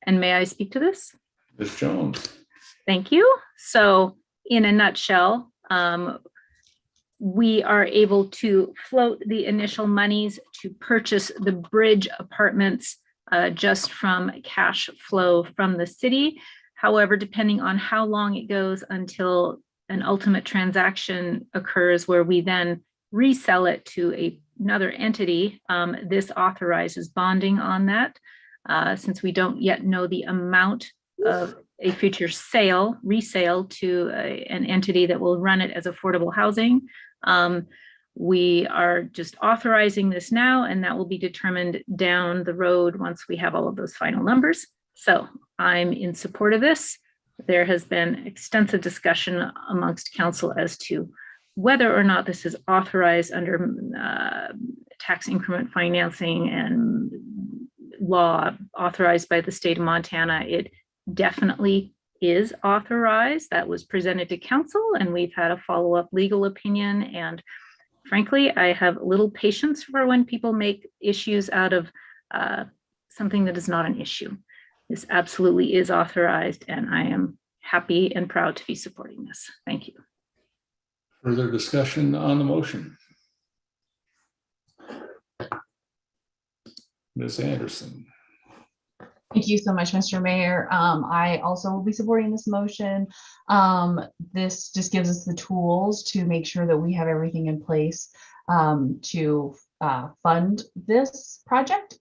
may I speak to this? Ms. Jones. Thank you. So in a nutshell, we are able to float the initial monies to purchase the bridge apartments just from cash flow from the city. However, depending on how long it goes until an ultimate transaction occurs where we then resell it to another entity, this authorizes bonding on that. Since we don't yet know the amount of a future resale to an entity that will run it as affordable housing. We are just authorizing this now, and that will be determined down the road once we have all of those final numbers. So I'm in support of this. There has been extensive discussion amongst council as to whether or not this is authorized under tax increment financing and law authorized by the state of Montana. It definitely is authorized. That was presented to council, and we've had a follow-up legal opinion. And frankly, I have little patience for when people make issues out of something that is not an issue. This absolutely is authorized, and I am happy and proud to be supporting this. Thank you. Further discussion on the motion? Ms. Anderson. Thank you so much, Mr. Mayor. I also will be supporting this motion. This just gives us the tools to make sure that we have everything in place to fund this project.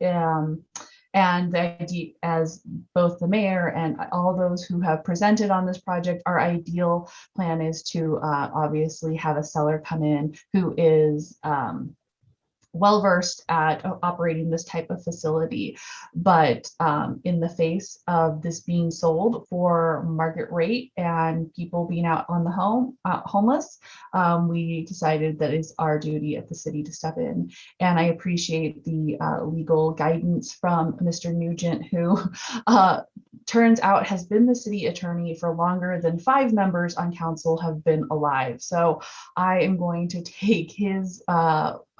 And the idea, as both the mayor and all those who have presented on this project, our ideal plan is to obviously have a seller come in who is well-versed at operating this type of facility. But in the face of this being sold for market rate and people being out on the homeless, we decided that it's our duty at the city to step in. And I appreciate the legal guidance from Mr. Nugent, who turns out has been the city attorney for longer than 5 members on council have been alive. So I am going to take his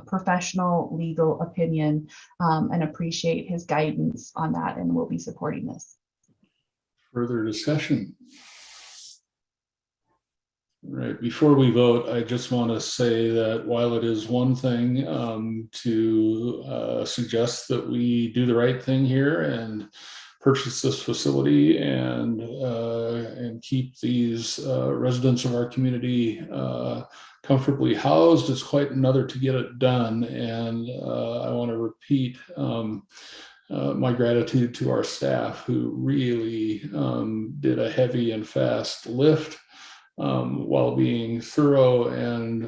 professional legal opinion and appreciate his guidance on that, and we'll be supporting this. Further discussion? Right, before we vote, I just want to say that while it is one thing to suggest that we do the right thing here and purchase this facility and keep these residents of our community comfortably housed, it's quite another to get it done. And I want to repeat my gratitude to our staff who really did a heavy and fast lift while being thorough and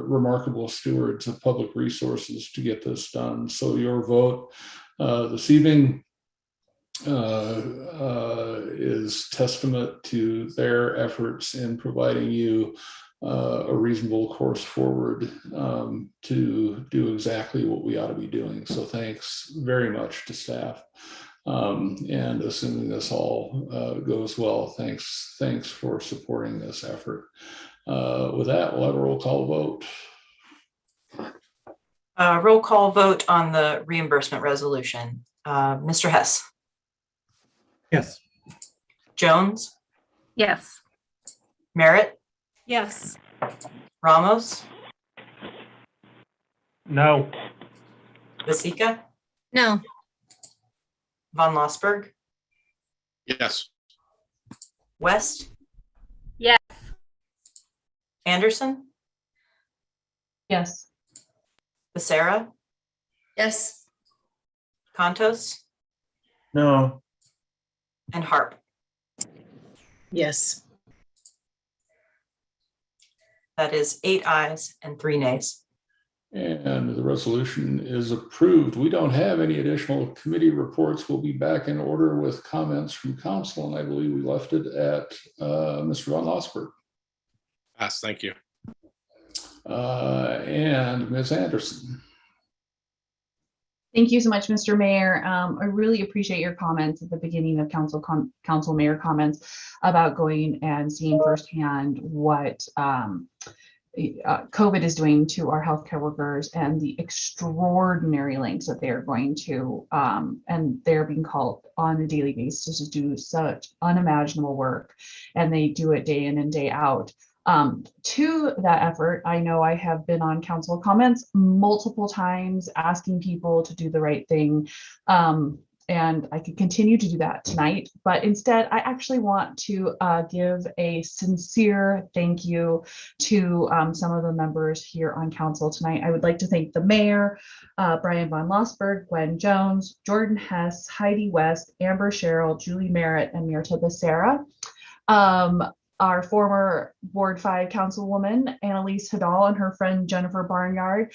remarkable stewards of public resources to get this done. So your vote this evening is testament to their efforts in providing you a reasonable course forward to do exactly what we ought to be doing. So thanks very much to staff. And assuming this all goes well, thanks for supporting this effort. With that, we'll have a roll call vote. Roll call vote on the reimbursement resolution. Mr. Hess. Yes. Jones. Yes. Merritt. Yes. Ramos. No. Vasika. No. Von Lossberg. Yes. West. Yes. Anderson. Yes. Becerra. Yes. Contos. No. And Harp. Yes. That is 8 ayes and 3 nays. And the resolution is approved. We don't have any additional committee reports. We'll be back in order with comments from council, and I believe we left it at Mr. Von Lossberg. Yes, thank you. And Ms. Anderson. Thank you so much, Mr. Mayor. I really appreciate your comments at the beginning of council mayor comments about going and seeing firsthand what COVID is doing to our healthcare workers and the extraordinary lengths that they are going to, and they're being called on a daily basis to do such unimaginable work, and they do it day in and day out. To that effort, I know I have been on council comments multiple times asking people to do the right thing. And I could continue to do that tonight, but instead I actually want to give a sincere thank you to some of the members here on council tonight. I would like to thank the mayor, Brian Von Lossberg, Gwen Jones, Jordan Hess, Heidi West, Amber Sherrill, Julie Merritt, and Mirta Becerra. Our former Ward 5 councilwoman, Annalise Hadal, and her friend Jennifer Barnyard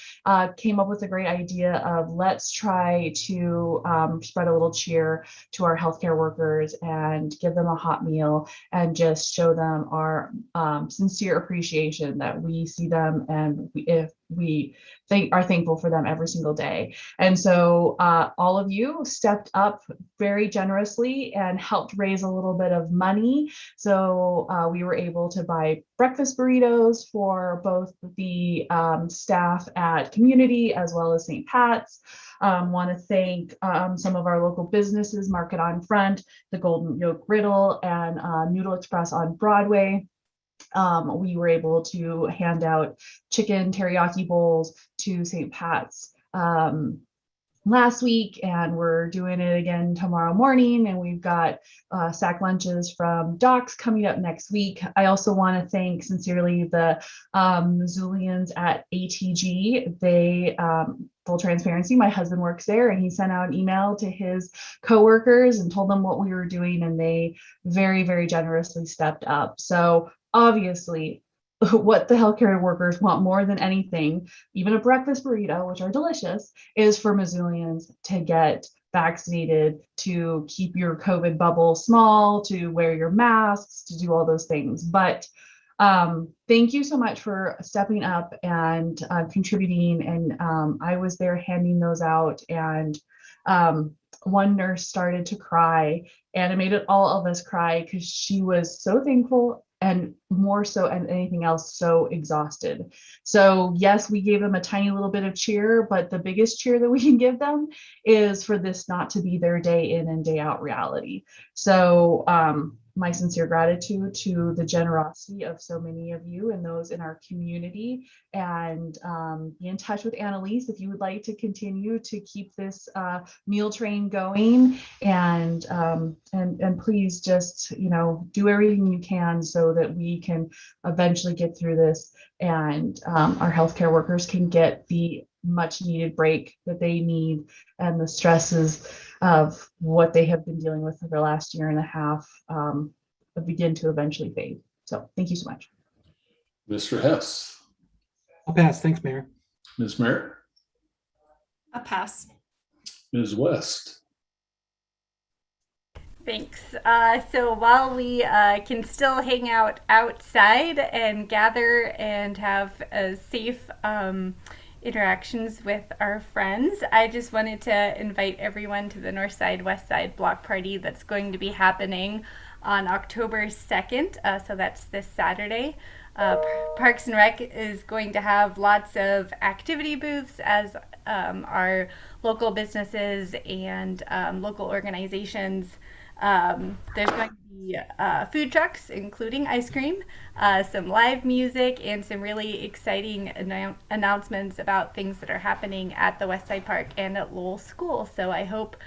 came up with a great idea of let's try to spread a little cheer to our healthcare workers and give them a hot meal and just show them our sincere appreciation that we see them and we are thankful for them every single day. And so all of you stepped up very generously and helped raise a little bit of money. So we were able to buy breakfast burritos for both the staff at Community as well as St. Pat's. Want to thank some of our local businesses, Market on Front, the Golden Yolk Griddle, and Noodle Express on Broadway. We were able to hand out chicken teriyaki bowls to St. Pat's last week, and we're doing it again tomorrow morning. And we've got sack lunches from Docs coming up next week. I also want to thank sincerely the Missoulians at ATG. They, full transparency, my husband works there, and he sent out an email to his coworkers and told them what we were doing, and they very, very generously stepped up. So obviously, what the healthcare workers want more than anything, even a breakfast burrito, which are delicious, is for Missoulians to get vaccinated, to keep your COVID bubble small, to wear your masks, to do all those things. But thank you so much for stepping up and contributing. And I was there handing those out, and one nurse started to cry, and it made all of us cry because she was so thankful, and more so than anything else, so exhausted. So yes, we gave them a tiny little bit of cheer, but the biggest cheer that we can give them is for this not to be their day in and day out reality. So my sincere gratitude to the generosity of so many of you and those in our community, and be in touch with Annalise if you would like to continue to keep this meal train going, and please just, you know, do everything you can so that we can eventually get through this, and our healthcare workers can get the much needed break that they need, and the stresses of what they have been dealing with for the last year and a half begin to eventually fade. So thank you so much. Mr. Hess. I'll pass. Thanks, Mayor. Ms. Merritt. A pass. Ms. West. Thanks. So while we can still hang out outside and gather and have a safe interactions with our friends, I just wanted to invite everyone to the North Side West Side block party that's going to be happening on October 2nd. So that's this Saturday. Parks and Rec is going to have lots of activity booths, as our local businesses and local organizations. There's going to be food trucks, including ice cream, some live music, and some really exciting announcements about things that are happening at the West Side Park and at Lowell School. So I hope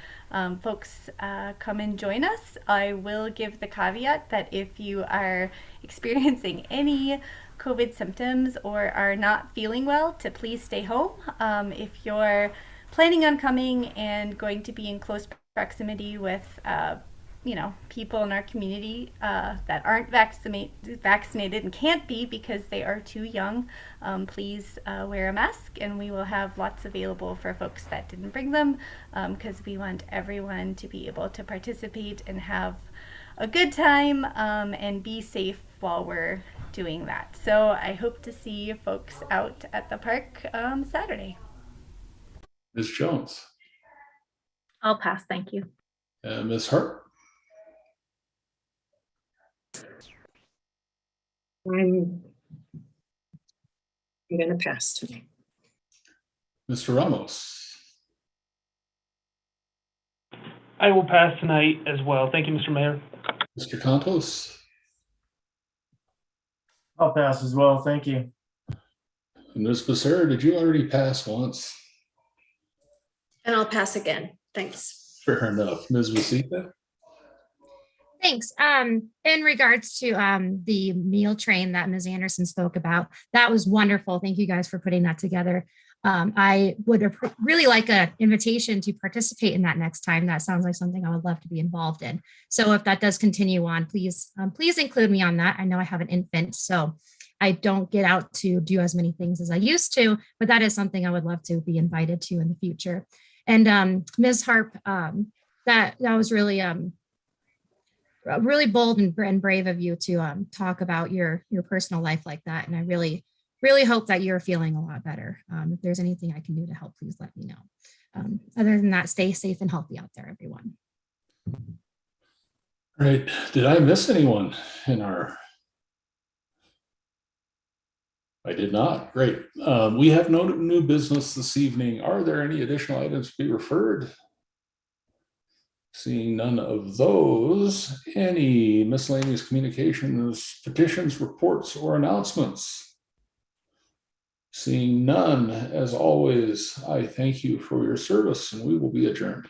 folks come and join us. I will give the caveat that if you are experiencing any COVID symptoms or are not feeling well, to please stay home. If you're planning on coming and going to be in close proximity with people in our community that aren't vaccinated and can't be because they are too young, please wear a mask, and we will have lots available for folks that didn't bring them, because we want everyone to be able to participate and have a good time and be safe while we're doing that. So I hope to see folks out at the park Saturday. Ms. Jones. I'll pass. Thank you. Ms. Hart. I'm going to pass today. Mr. Ramos. I will pass tonight as well. Thank you, Mr. Mayor. Mr. Contos. I'll pass as well. Thank you. And Ms. Becerra, did you already pass once? And I'll pass again. Thanks. Fair enough. Ms. Vasita. Thanks. In regards to the meal train that Ms. Anderson spoke about, that was wonderful. Thank you guys for putting that together. I would really like an invitation to participate in that next time. That sounds like something I would love to be involved in. So if that does continue on, please include me on that. I know I have an infant, so I don't get out to do as many things as I used to, but that is something I would love to be invited to in the future. And Ms. Harp, that was really really bold and brave of you to talk about your personal life like that. And I really hope that you're feeling a lot better. If there's anything I can do to help, please let me know. Other than that, stay safe and healthy out there, everyone. All right. Did I miss anyone in our? I did not. Great. We have no new business this evening. Are there any additional items to be referred? Seeing none of those, any miscellaneous communications, petitions, reports, or announcements? Seeing none, as always, I thank you for your service and we will be adjourned.